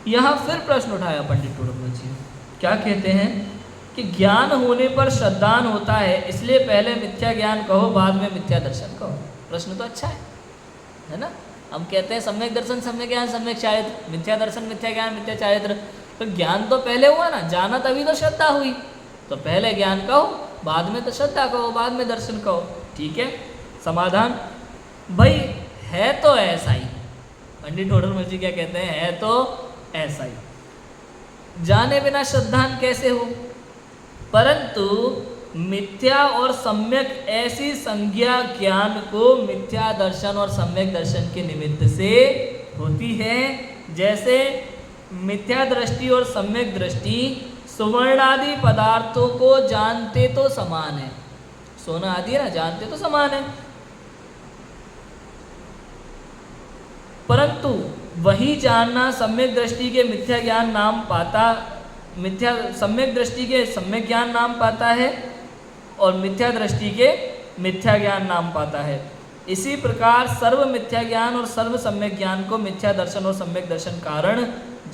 यहाँ फिर प्रश्न उठाया पंडित टोडरमल जी, क्या कहते हैं कि ज्ञान होने पर श्रद्धान होता है, इसलिए पहले मिथ्या ज्ञान कहो बाद में मिथ्या दर्शन कहो। प्रश्न तो अच्छा है ना। हम कहते हैं सम्यक दर्शन सम्यक ज्ञान सम्यक चारित्र, मिथ्या दर्शन मिथ्या ज्ञान मिथ्या चारित्र, तो ज्ञान तो पहले हुआ ना, जाना तभी तो श्रद्धा हुई। तो पहले ज्ञान कहो बाद में तो श्रद्धा कहो, बाद में दर्शन कहो। ठीक है, समाधान भाई है तो ऐसा ही। पंडित टोडरमल जी क्या कहते हैं? है तो ऐसा ही, जाने बिना श्रद्धान कैसे हो? परंतु मिथ्या और सम्यक ऐसी संज्ञा ज्ञान को मिथ्या दर्शन और सम्यक दर्शन के निमित्त से होती है, जैसे मिथ्या दृष्टि और सम्यक दृष्टि सुवर्ण आदि पदार्थों को जानते तो समान है। सोना आदि है ना, जानते तो समान है, परंतु वही जानना सम्यक दृष्टि के मिथ्या ज्ञान नाम पाता, सम्यक दृष्टि के सम्यक ज्ञान नाम पाता है और मिथ्या दृष्टि के मिथ्या ज्ञान नाम पाता है। इसी प्रकार सर्व मिथ्या ज्ञान और सर्व सम्यक ज्ञान को मिथ्या दर्शन और सम्यक दर्शन कारण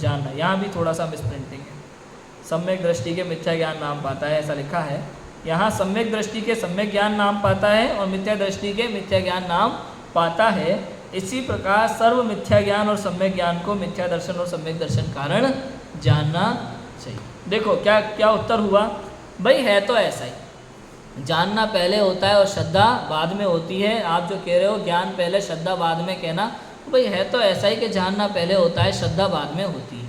जानना। यहाँ भी थोड़ा सा मिसप्रिंटिंग है। सम्यक दृष्टि के मिथ्या ज्ञान नाम पाता है ऐसा लिखा है, यहाँ सम्यक दृष्टि के सम्यक ज्ञान नाम पाता है और मिथ्या दृष्टि के मिथ्या ज्ञान नाम पाता है। इसी प्रकार सर्व मिथ्या ज्ञान और सम्यक ज्ञान को मिथ्या दर्शन और सम्यक दर्शन कारण जानना चाहिए। देखो क्या क्या उत्तर हुआ भाई, है तो ऐसा ही, जानना पहले होता है और श्रद्धा बाद में होती है। आप जो कह रहे हो ज्ञान पहले श्रद्धा बाद में कहना, तो भाई है तो ऐसा ही कि जानना पहले होता है श्रद्धा बाद में होती है।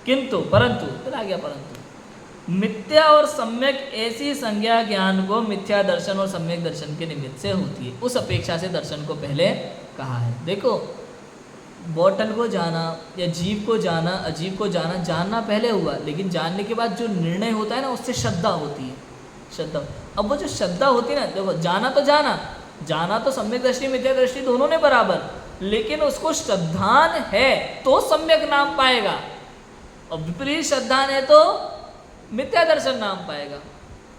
किंतु परंतु फिर आ गया परंतु, मिथ्या और सम्यक ऐसी संज्ञा ज्ञान को मिथ्या दर्शन और सम्यक दर्शन के निमित्त से होती है, उस अपेक्षा से दर्शन को पहले कहा है। देखो बॉटल को जाना या जीव को जाना, अजीब को जाना, जानना पहले हुआ, लेकिन जानने के बाद जो निर्णय होता है ना उससे श्रद्धा होती है। श्रद्धा, अब वो जो श्रद्धा होती है ना, देखो जाना तो जाना तो सम्यक दृष्टि मिथ्या दृष्टि दोनों ने बराबर, लेकिन उसको श्रद्धान है तो सम्यक नाम पाएगा और विपरीत श्रद्धान है तो मिथ्या दर्शन नाम पाएगा।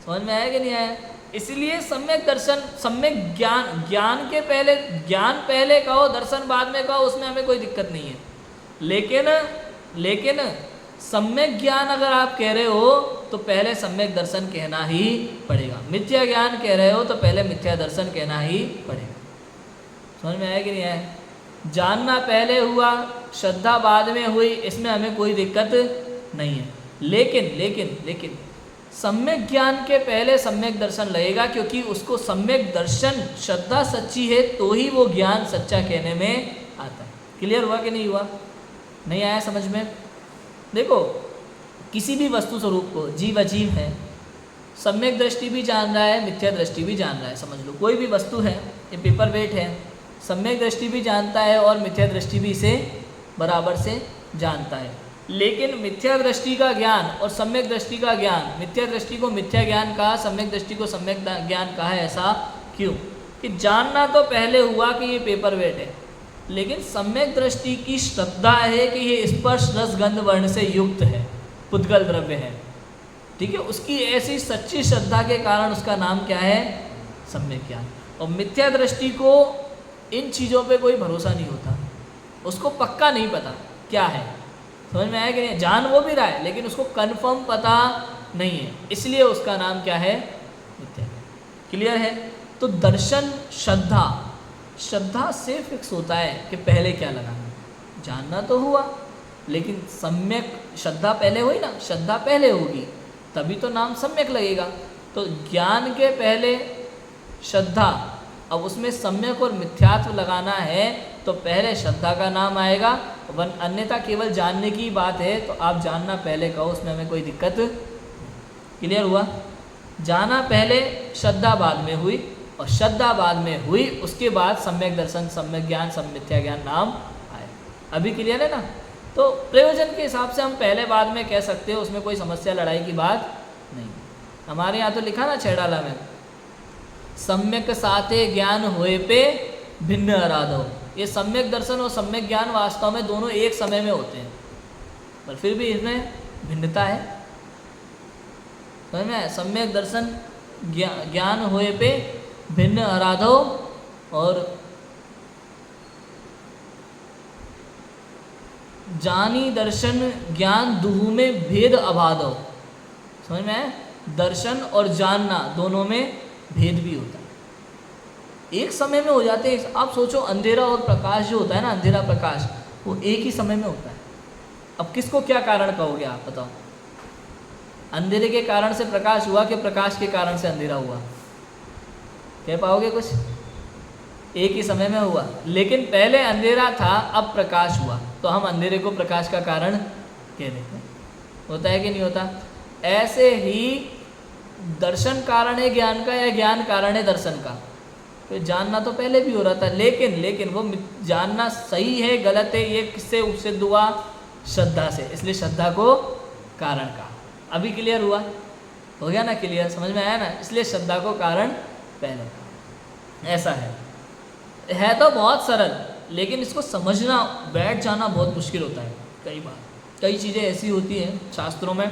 समझ में आया कि नहीं आया? इसलिए सम्यक दर्शन, सम्यक ज्ञान, ज्ञान पहले कहो, दर्शन बाद में कहो, उसमें हमें कोई दिक्कत नहीं है। लेकिन सम्यक ज्ञान अगर आप कह रहे हो तो पहले सम्यक दर्शन कहना ही पड़ेगा। मिथ्या ज्ञान कह रहे हो तो पहले मिथ्या दर्शन कहना ही पड़ेगा। समझ में आया कि नहीं आया? जानना पहले हुआ, श्रद्धा बाद में हुई, इसमें हमें कोई दिक्कत नहीं है। लेकिन सम्यक ज्ञान के पहले सम्यक दर्शन लगेगा, क्योंकि उसको सम्यक दर्शन, श्रद्धा सच्ची है तो ही वो ज्ञान सच्चा कहने में आता है। क्लियर हुआ कि नहीं हुआ? नहीं आया समझ में? देखो, किसी भी वस्तु स्वरूप को, जीव अजीव है, सम्यक दृष्टि भी जान रहा है, मिथ्या दृष्टि भी जान रहा है। समझ लो, कोई भी वस्तु है, ये पेपर वेट है, सम्यक दृष्टि भी जानता है और मिथ्या दृष्टि भी इसे बराबर से जानता है। लेकिन मिथ्या दृष्टि का ज्ञान और सम्यक दृष्टि का ज्ञान, मिथ्या दृष्टि को मिथ्या ज्ञान कहा, सम्यक दृष्टि को सम्यक ज्ञान कहा है। ऐसा क्यों? कि जानना तो पहले हुआ कि ये पेपर वेट है, लेकिन सम्यक दृष्टि की श्रद्धा है कि ये स्पर्श रस गंध वर्ण से युक्त है, पुद्गल द्रव्य है। ठीक है, उसकी ऐसी सच्ची श्रद्धा के कारण उसका नाम क्या है? सम्यक ज्ञान। और मिथ्या दृष्टि को इन चीज़ों पे कोई भरोसा नहीं होता, उसको पक्का नहीं पता क्या है। समझ में आया कि नहीं? जान वो भी रहा है लेकिन उसको कंफर्म पता नहीं है, इसलिए उसका नाम क्या है? मिथ्या। क्लियर है? तो दर्शन, श्रद्धा से फिक्स होता है कि पहले क्या लगाना। जानना तो हुआ, लेकिन सम्यक श्रद्धा पहले हुई ना, श्रद्धा पहले होगी तभी तो नाम सम्यक लगेगा। तो ज्ञान के पहले श्रद्धा, अब उसमें सम्यक और मिथ्यात्व लगाना है तो पहले श्रद्धा का नाम आएगा। अन्यथा केवल जानने की बात है तो आप जानना पहले कहो, उसमें हमें कोई दिक्कत। क्लियर हुआ? जाना पहले, श्रद्धा बाद में हुई, और श्रद्धा बाद में हुई उसके बाद सम्यक दर्शन, सम्यक ज्ञान, मिथ्या ज्ञान नाम आए। अभी क्लियर है ना? तो प्रयोजन के हिसाब से हम पहले बाद में कह सकते हो, उसमें कोई समस्या लड़ाई की बात नहीं। हमारे यहाँ तो लिखा ना छेड़ाला में, सम्यक साथे ज्ञान होए पे भिन्न आराधो। ये सम्यक दर्शन और सम्यक ज्ञान वास्तव में दोनों एक समय में होते हैं, पर फिर भी इसमें भिन्नता है। समझ में? सम्यक दर्शन ज्ञान होए पे भिन्न आराधो और जानी दर्शन ज्ञान दुहु में भेद अभादो। समझ में आया? दर्शन और जानना दोनों में भेद भी होता है, एक समय में हो जाते हैं। आप सोचो, अंधेरा और प्रकाश जो होता है ना, अंधेरा प्रकाश, वो एक ही समय में होता है। अब किसको क्या कारण कहोगे आप बताओ? अंधेरे के कारण से प्रकाश हुआ कि प्रकाश के कारण से अंधेरा हुआ? कह पाओगे कुछ? एक ही समय में हुआ, लेकिन पहले अंधेरा था, अब प्रकाश हुआ, तो हम अंधेरे को प्रकाश का कारण कह देते हैं। होता है कि नहीं होता? ऐसे ही दर्शन कारण है ज्ञान का, या ज्ञान कारण है दर्शन का? तो जानना तो पहले भी हो रहा था, लेकिन वो जानना सही है गलत है ये किससे सिद्ध हुआ? श्रद्धा से, इसलिए श्रद्धा को कारण कहा। अभी क्लियर हुआ? हो गया ना क्लियर? समझ में आया ना? इसलिए श्रद्धा को कारण पहले कहा। ऐसा है तो बहुत सरल, लेकिन इसको समझना, बैठ जाना बहुत मुश्किल होता है। कई बार कई चीज़ें ऐसी होती हैं शास्त्रों में,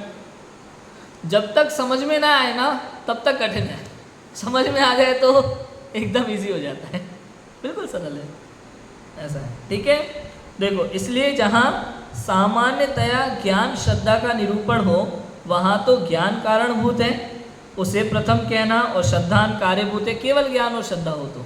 जब तक समझ में ना आए ना तब तक कठिन है, समझ में आ जाए तो एकदम इजी हो जाता है, बिल्कुल सरल है। ऐसा है, ठीक है। देखो, इसलिए जहाँ सामान्यतया ज्ञान श्रद्धा का निरूपण हो वहाँ तो ज्ञान कारणभूत है, उसे प्रथम कहना, और श्रद्धान कार्यभूत है। केवल ज्ञान और श्रद्धा हो तो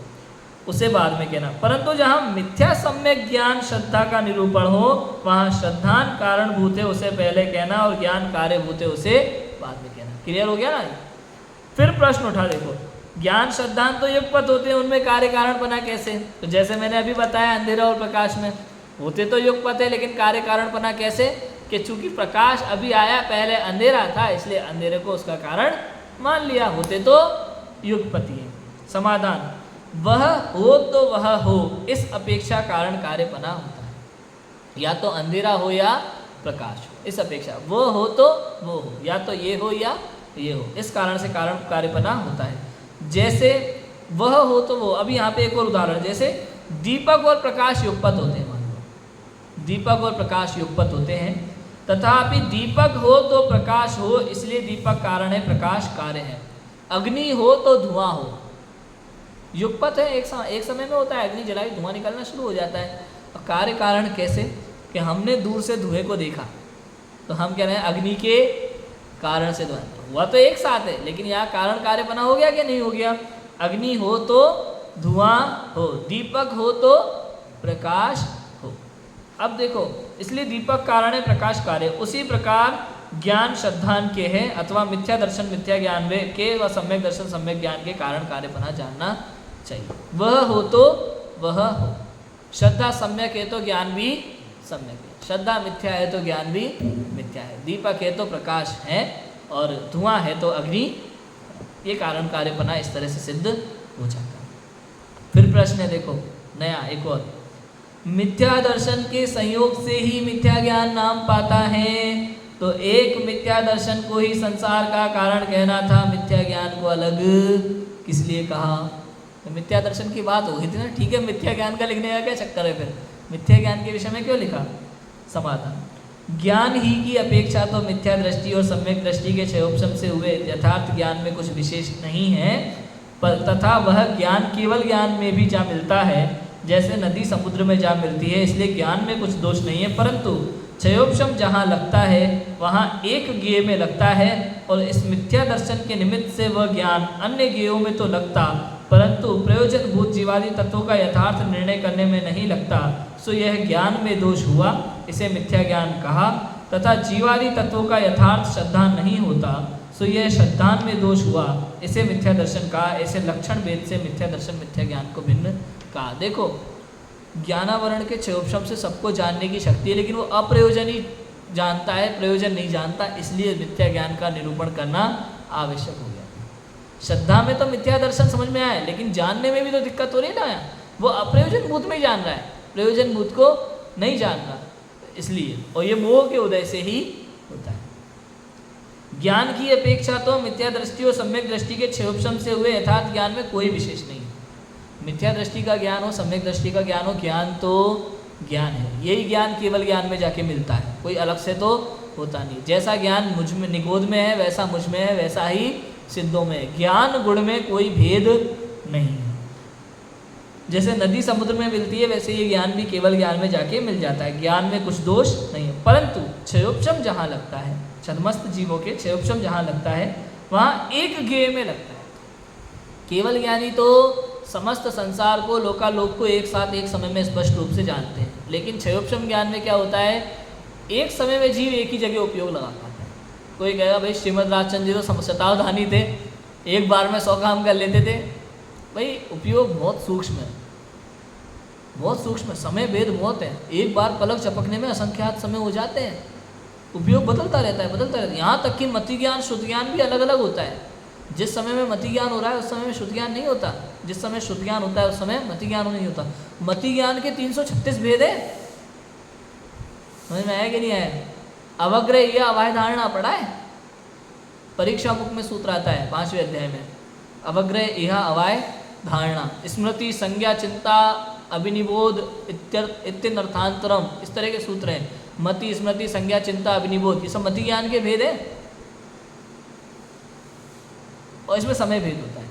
उसे बाद में कहना। परंतु जहाँ मिथ्या सम्यक ज्ञान श्रद्धा का निरूपण हो वहाँ श्रद्धान कारणभूत है, उसे पहले कहना, और ज्ञान कार्यभूत है, उसे बाद में कहना। क्लियर हो गया ना? फिर प्रश्न उठा, देखो, ज्ञान श्रद्धान तो युगपत होते हैं, उनमें कार्य कारण बना कैसे? तो जैसे मैंने अभी बताया, अंधेरा और प्रकाश में होते तो युगपत है, लेकिन कार्य कारण बना कैसे? कि चूंकि प्रकाश अभी आया, पहले अंधेरा था, इसलिए अंधेरे को उसका कारण मान लिया, होते तो युगपति है। समाधान, वह हो तो वह हो, इस अपेक्षा कारण कार्य बना होता है। या तो अंधेरा हो या प्रकाश हो, इस अपेक्षा। वो हो तो वो हो, या तो ये हो या ये हो, इस कारण से कारण कार्य बना होता है। जैसे वह हो तो वो, अभी यहाँ पे एक और उदाहरण, जैसे दीपक और प्रकाश युगपत होते हैं। मान लो दीपक और प्रकाश युगपत होते हैं, तथापि दीपक हो तो प्रकाश हो, इसलिए दीपक कारण है, प्रकाश कार्य है। अग्नि हो तो धुआं हो, युगपत है, एक समय में होता है, अग्नि जलाई धुआं निकलना शुरू हो जाता है। और कार्य कारण कैसे कि हमने दूर से धुएं को देखा तो हम कह रहे हैं अग्नि के कारण से धुआं हुआ, तो एक साथ है, लेकिन यहाँ कारण कार्य बना हो गया कि नहीं हो गया। अग्नि हो तो धुआं हो, दीपक हो तो प्रकाश हो। अब देखो, इसलिए दीपक कारण है, प्रकाश कार्य। उसी प्रकार ज्ञान श्रद्धान के है, अथवा मिथ्या दर्शन मिथ्या ज्ञान वे के व सम्यक दर्शन सम्यक ज्ञान के कारण कार्य बना जानना चाहिए। वह हो तो वह हो, श्रद्धा सम्यक है तो ज्ञान भी सम्यक है, श्रद्धा मिथ्या है तो ज्ञान भी मिथ्या है, दीपक है तो प्रकाश है, और धुआं है तो अग्नि, ये कारण कार्य बना इस तरह से सिद्ध हो जाता है। फिर प्रश्न है, देखो नया एक और, मिथ्या दर्शन के संयोग से ही मिथ्या ज्ञान नाम पाता है, तो एक मिथ्या दर्शन को ही संसार का कारण कहना था, मिथ्या ज्ञान को अलग किस लिए कहा। तो मिथ्या दर्शन की बात हो गई थी ना, ठीक है, मिथ्या ज्ञान का लिखने का क्या चक्कर है, फिर मिथ्या ज्ञान के विषय में क्यों लिखा। समाधान, ज्ञान ही की अपेक्षा तो मिथ्या दृष्टि और सम्यक दृष्टि के क्षयोपशम से हुए यथार्थ ज्ञान में कुछ विशेष नहीं है, पर तथा वह ज्ञान केवल ज्ञान में भी जा मिलता है, जैसे नदी समुद्र में जा मिलती है, इसलिए ज्ञान में कुछ दोष नहीं है, परंतु क्षयोपशम जहाँ लगता है वहाँ एक ज्ञेय में लगता है, और इस मिथ्या दर्शन के निमित्त से वह ज्ञान अन्य ज्ञेयों में तो लगता, परंतु प्रयोजन भूत जीवादि तत्वों का यथार्थ निर्णय करने में नहीं लगता, सो यह ज्ञान में दोष हुआ, इसे मिथ्या ज्ञान कहा। तथा जीवादि तत्वों का यथार्थ श्रद्धा नहीं होता, सो यह श्रद्धान में दोष हुआ, इसे मिथ्या दर्शन कहा। ऐसे लक्षण भेद से मिथ्या दर्शन मिथ्या ज्ञान को भिन्न कहा। देखो, ज्ञानावरण के क्षयोपशम से सबको जानने की शक्ति है, लेकिन वो अप्रयोजन ही जानता है, प्रयोजन नहीं जानता, इसलिए मिथ्या ज्ञान का निरूपण करना आवश्यक हो गया। श्रद्धा में तो मिथ्या दर्शन समझ में आया, लेकिन जानने में भी तो दिक्कत हो रही है ना, वो अप्रयोजन भूत में ही जान रहा है, प्रयोजन भूत को नहीं जान रहा, इसलिए, और ये मोह के उदय से ही होता है। ज्ञान की अपेक्षा तो मिथ्या दृष्टि और सम्यक दृष्टि के क्षयोपशम से हुए यथार्थ ज्ञान में कोई विशेष नहीं है। मिथ्या दृष्टि का ज्ञान हो, सम्यक दृष्टि का ज्ञान हो, ज्ञान तो ज्ञान है, यही ज्ञान केवल ज्ञान में जाके मिलता है, कोई अलग से तो होता नहीं। जैसा ज्ञान मुझ में निगोद में है, वैसा मुझ में है, वैसा ही सिद्धों में है, ज्ञान गुण में कोई भेद नहीं है। जैसे नदी समुद्र में मिलती है, वैसे ये ज्ञान भी केवल ज्ञान में जाके मिल जाता है, ज्ञान में कुछ दोष नहीं है, परंतु क्षयोपशम जहाँ लगता है, छद्मस्त जीवों के क्षयोपशम जहाँ लगता है वहाँ एक ज्ञेय में लगता है। केवल ज्ञानी तो समस्त संसार को, लोकालोक को एक साथ एक समय में स्पष्ट रूप से जानते हैं, लेकिन क्षयोपशम ज्ञान में क्या होता है, एक समय में जीव एक ही जगह उपयोग लगा पाता है। कोई कहेगा भाई श्रीमद राजचंद्र जी तो शतावधानी थे, एक बार में 100 काम कर लेते थे। भाई उपयोग बहुत सूक्ष्म है, बहुत सूक्ष्म, समय भेद बहुत है, एक बार पलक झपकने में असंख्यात समय हो जाते हैं, उपयोग बदलता रहता है, बदलता रहता है। यहाँ तक कि मति ज्ञान श्रुति ज्ञान भी अलग अलग होता है। जिस समय में मति ज्ञान हो रहा है उस समय में श्रुति ज्ञान नहीं होता, जिस समय श्रुति ज्ञान होता है उस समय मति ज्ञान नहीं होता। मति ज्ञान के 336 भेद है, समझ में आया कि नहीं आया। अवग्रह यह अवाय धारणा पढ़ा है, परीक्षा मुख में सूत्र आता है 5वें अध्याय में, अवग्रह यह अवाय धारणा, स्मृति संज्ञा चिंता अभिनिबोध इत्यर्थांतरम, इस तरह के सूत्र हैं। मति स्मृति संज्ञा चिंता अभिनिबोध, ये सब मति ज्ञान के भेद है, और इसमें समय भेद होता है।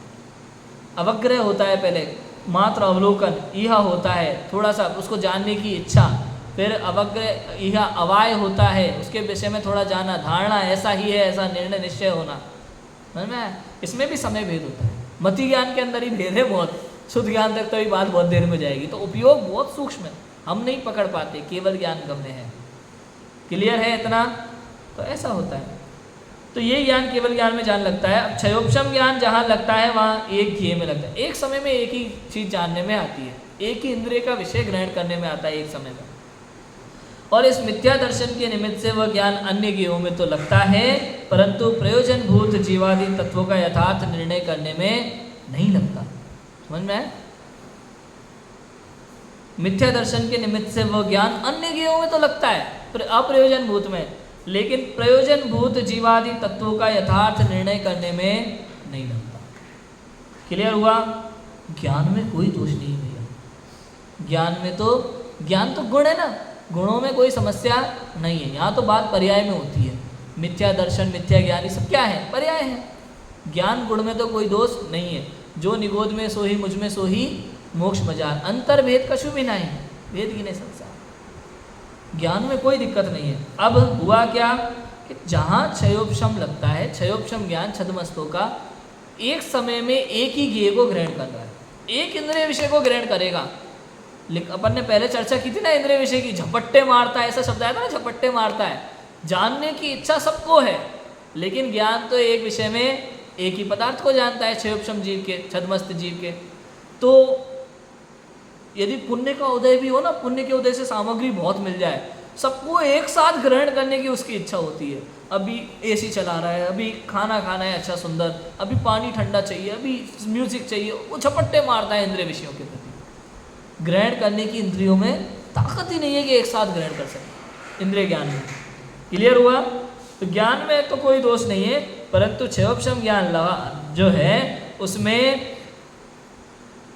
अवग्रह होता है पहले, मात्र अवलोकन, यह होता है थोड़ा सा उसको जानने की इच्छा, फिर अवग्रह यह अवाय होता है, उसके विषय में थोड़ा जाना, धारणा ऐसा ही है, ऐसा निर्णय निश्चय होना, समझ में। इसमें भी समय भेद होता है, मति ज्ञान के अंदर ही भेद है बहुत, शुद्ध ज्ञान तक तो भी बात बहुत देर में जाएगी। तो उपयोग बहुत सूक्ष्म है, हम नहीं पकड़ पाते, केवल ज्ञान गम्य है। क्लियर है इतना, तो ऐसा होता है। तो ये ज्ञान केवल ज्ञान में जान लगता है। अब क्षयोपशम ज्ञान जहाँ लगता है वहाँ एक ज्ञेय में लगता है, एक समय में एक ही चीज़ जानने में आती है, एक ही इंद्रिय का विषय ग्रहण करने में आता है एक समय में, और इस मिथ्या दर्शन के निमित्त से वह ज्ञान अन्य ज्ञेयों में तो लगता है, परंतु प्रयोजन भूत जीवादि तत्वों का यथार्थ निर्णय करने में नहीं लगता। समझ में है? मिथ्या दर्शन के निमित्त से वह ज्ञान अन्य ज्ञेयों में तो लगता है, अप्रयोजन भूत में, लेकिन प्रयोजन भूत जीवादि तत्वों का यथार्थ निर्णय करने में नहीं लगता। क्लियर हुआ? ज्ञान में कोई दोष नहीं भैया, ज्ञान में तो, ज्ञान तो गुण है ना, गुणों में कोई समस्या नहीं है। यहाँ तो बात पर्याय में होती है, मिथ्या दर्शन मिथ्या ज्ञान ये सब क्या है, पर्याय है। ज्ञान गुण में तो कोई दोष नहीं है। जो निगोद में सोही मुझ में सोही मोक्ष मजार, अंतर भेद कछु भी नहीं, भेद की नहीं संसार। ज्ञान में कोई दिक्कत नहीं है। अब हुआ क्या कि जहाँ क्षयोपशम लगता है, क्षयोपशम ज्ञान छद्मस्तों का एक समय में एक ही ज्ञेय को ग्रहण कर रहा है, एक इंद्रिय विषय को ग्रहण करेगा। अपन ने पहले चर्चा की थी ना इंद्रिय विषय की, झपट्टे मारता है, ऐसा शब्द आया था ना, झपट्टे मारता है। जानने की इच्छा सबको है, लेकिन ज्ञान तो एक विषय में एक ही पदार्थ को जानता है, क्षयोपशम जीव के, छद्मस्त जीव के। तो यदि पुण्य का उदय भी हो ना, पुण्य के उदय से सामग्री बहुत मिल जाए, सबको एक साथ ग्रहण करने की उसकी इच्छा होती है। अभी एसी चला रहा है, अभी खाना खाना है अच्छा सुंदर, अभी पानी ठंडा चाहिए, अभी म्यूजिक चाहिए, वो झपट्टे मारता है इंद्रिय विषयों के प्रति। ग्रहण करने की इंद्रियों में ताकत ही नहीं है कि एक साथ ग्रहण कर सके इंद्रिय ज्ञान में। क्लियर हुआ? तो ज्ञान में तो कोई दोष नहीं है, परंतु क्षयोपशम ज्ञान जो है उसमें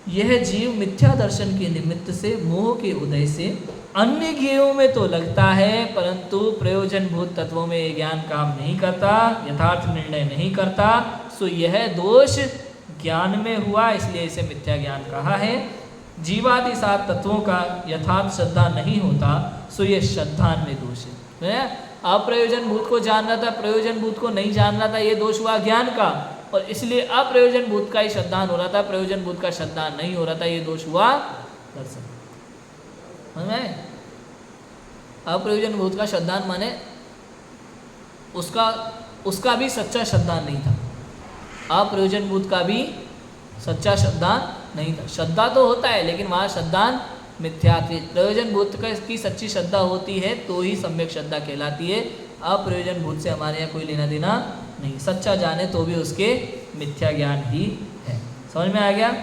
यह जीव मिथ्या दर्शन के निमित्त से, मोह के उदय से अन्य ज्ञेयों में तो लगता है, परंतु प्रयोजनभूत तत्वों में यह ज्ञान काम नहीं करता, यथार्थ निर्णय नहीं करता। सो यह दोष ज्ञान में हुआ, इसलिए इसे मिथ्या ज्ञान कहा है। जीवादि 7 तत्वों का यथार्थ श्रद्धा नहीं होता, सो यह श्रद्धान में दोष है। अप्रयोजन भूत को जान रहा था, प्रयोजन भूत को नहीं जान रहा था, ये दोष हुआ ज्ञान का, और इसलिए अप्रयोजन भूत का ही श्रद्धान हो रहा था, प्रयोजन भूत का श्रद्धान नहीं हो रहा था, ये दोष हुआ दर्शन। अप्रयोजन भूत का श्रद्धान माने उसका भी सच्चा श्रद्धान नहीं था, अप्रयोजन भूत का भी सच्चा श्रद्धान नहीं था। श्रद्धा तो होता है, लेकिन वहाँ श्रद्धान मिथ्या थी। प्रयोजन भूत की सच्ची श्रद्धा होती है तो ही सम्यक श्रद्धा कहलाती है। अप्रयोजन भूत से हमारे यहाँ कोई लेना देना नहीं, सच्चा जाने तो भी उसके मिथ्या ज्ञान ही है। समझ में आ गया?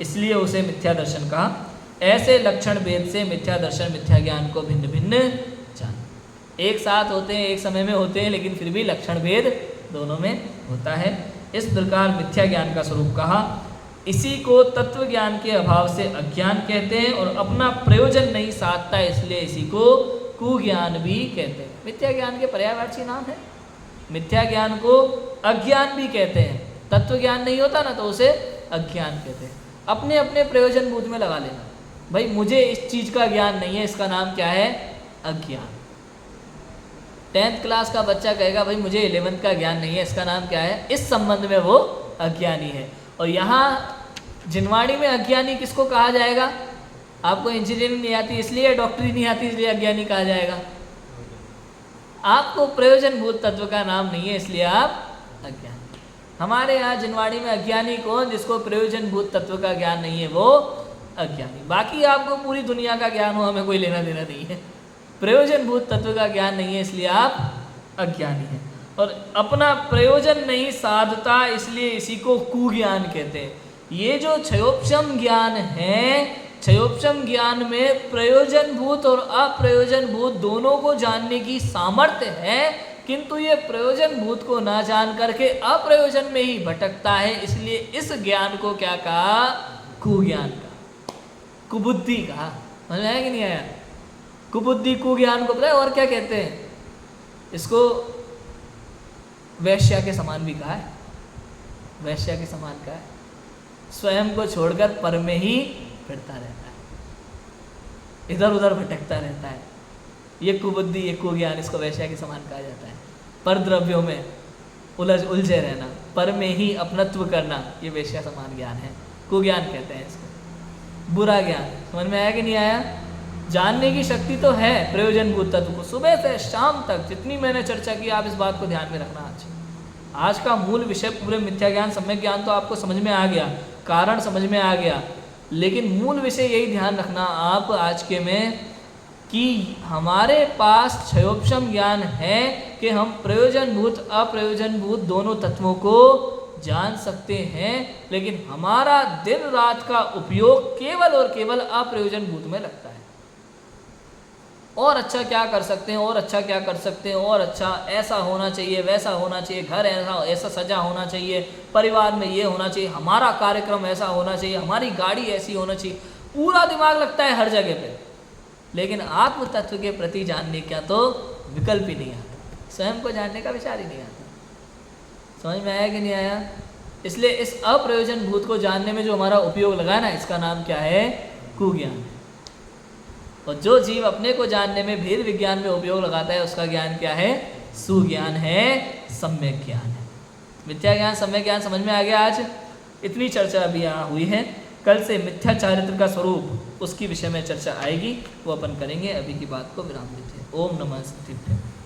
इसलिए उसे मिथ्या दर्शन कहा। ऐसे लक्षण भेद से मिथ्या दर्शन मिथ्या ज्ञान को भिन्न भिन्न जान, एक साथ होते हैं, एक समय में होते हैं, लेकिन फिर भी लक्षण भेद दोनों में होता है। इस प्रकार मिथ्या ज्ञान का स्वरूप कहा। इसी को तत्व ज्ञान के अभाव से अज्ञान कहते हैं, और अपना प्रयोजन नहीं साधता, इसलिए इसी को कुज्ञान भी कहते हैं। मिथ्या ज्ञान के पर्यायवाची नाम है। मिथ्या ज्ञान को अज्ञान भी कहते हैं। तत्व ज्ञान नहीं होता ना, तो उसे अज्ञान कहते हैं। अपने अपने प्रयोजन भूत में लगा लेना, भाई मुझे इस चीज़ का ज्ञान नहीं है, इसका नाम क्या है? अज्ञान। 10th क्लास का बच्चा कहेगा भाई मुझे 11th का ज्ञान नहीं है, इसका नाम क्या है? इस संबंध में वो अज्ञानी है। और यहाँ जिनवाड़ी में अज्ञानी किसको कहा जाएगा? आपको इंजीनियरिंग नहीं आती इसलिए, डॉक्टरी नहीं आती इसलिए अज्ञानी कहा जाएगा। आपको प्रयोजन भूत तत्व का नाम नहीं है, इसलिए आप अज्ञानी। हमारे यहाँ जिनवाड़ी में अज्ञानी कौन? जिसको प्रयोजन भूत तत्व का ज्ञान नहीं है, वो अज्ञानी। बाकी आपको पूरी दुनिया का ज्ञान हो, हमें कोई लेना देना नहीं है। प्रयोजन भूत तत्व का ज्ञान नहीं है, इसलिए आप अज्ञानी हैं। और अपना प्रयोजन नहीं साधता, इसलिए इसी को कुज्ञान कहते हैं। ये जो क्षयोपशम ज्ञान है, क्षयोपशम ज्ञान में प्रयोजन भूत और अप्रयोजन भूत दोनों को जानने की सामर्थ्य है, किंतु ये प्रयोजन भूत को ना जान करके अप्रयोजन में ही भटकता है, इसलिए इस ज्ञान को क्या कहा? कुज्ञान का, कुबुद्धि कहा। समझ में आया कि नहीं आया? कुबुद्धि कुज्ञान को पता है और क्या कहते हैं? इसको वैश्या के समान भी कहा है। वैश्या के समान कहा है, स्वयं को छोड़कर पर में ही फिरता रहता है, इधर उधर भटकता रहता है। ये कुबुद्धि, ये कुज्ञान, इसको वैश्या के समान कहा जाता है। पर द्रव्यों में उलझे रहना, पर में ही अपनत्व करना, ये वैश्या समान ज्ञान है, कुज्ञान कहते हैं इसको। बुरा ज्ञान, समझ में आया कि नहीं आया? जानने की शक्ति तो है प्रयोजन भूत तत्व को, सुबह से शाम तक जितनी मैंने चर्चा की, आप इस बात को ध्यान में रखना। आज का मूल विषय पूरे मिथ्या ज्ञान सम्यक ज्ञान तो आपको समझ में आ गया, कारण समझ में आ गया, लेकिन मूल विषय यही ध्यान रखना आप आज के में कि हमारे पास क्षयोपशम ज्ञान है कि हम प्रयोजन भूत अप्रयोजन भूत दोनों तत्वों को जान सकते हैं, लेकिन हमारा दिन रात का उपयोग केवल और केवल अप्रयोजन भूत में लगता है। और अच्छा क्या कर सकते हैं, और अच्छा क्या कर सकते हैं, और अच्छा ऐसा होना चाहिए, वैसा होना चाहिए, घर ऐसा सजा होना चाहिए, परिवार में ये होना चाहिए, हमारा कार्यक्रम ऐसा होना चाहिए, हमारी गाड़ी ऐसी होना चाहिए, पूरा दिमाग लगता है हर जगह पे, लेकिन आत्म तत्व के प्रति जानने का तो विकल्प ही नहीं आता, स्वयं को जानने का विचार ही नहीं आता। समझ में आया कि नहीं आया? इसलिए इस अप्रयोजन भूत को जानने में जो हमारा उपयोग लगा है ना, इसका नाम क्या है? कुज्ञान। और जो जीव अपने को जानने में भेद विज्ञान में उपयोग लगाता है उसका ज्ञान क्या है? सुज्ञान है, सम्यक ज्ञान है। मिथ्या ज्ञान सम्यक ज्ञान समझ में आ गया? आज इतनी चर्चा अभी यहाँ हुई है। कल से मिथ्या चारित्र का स्वरूप, उसकी विषय में चर्चा आएगी, वो अपन करेंगे। अभी की बात को विराम देते हैं। ओम नमः शिवाय।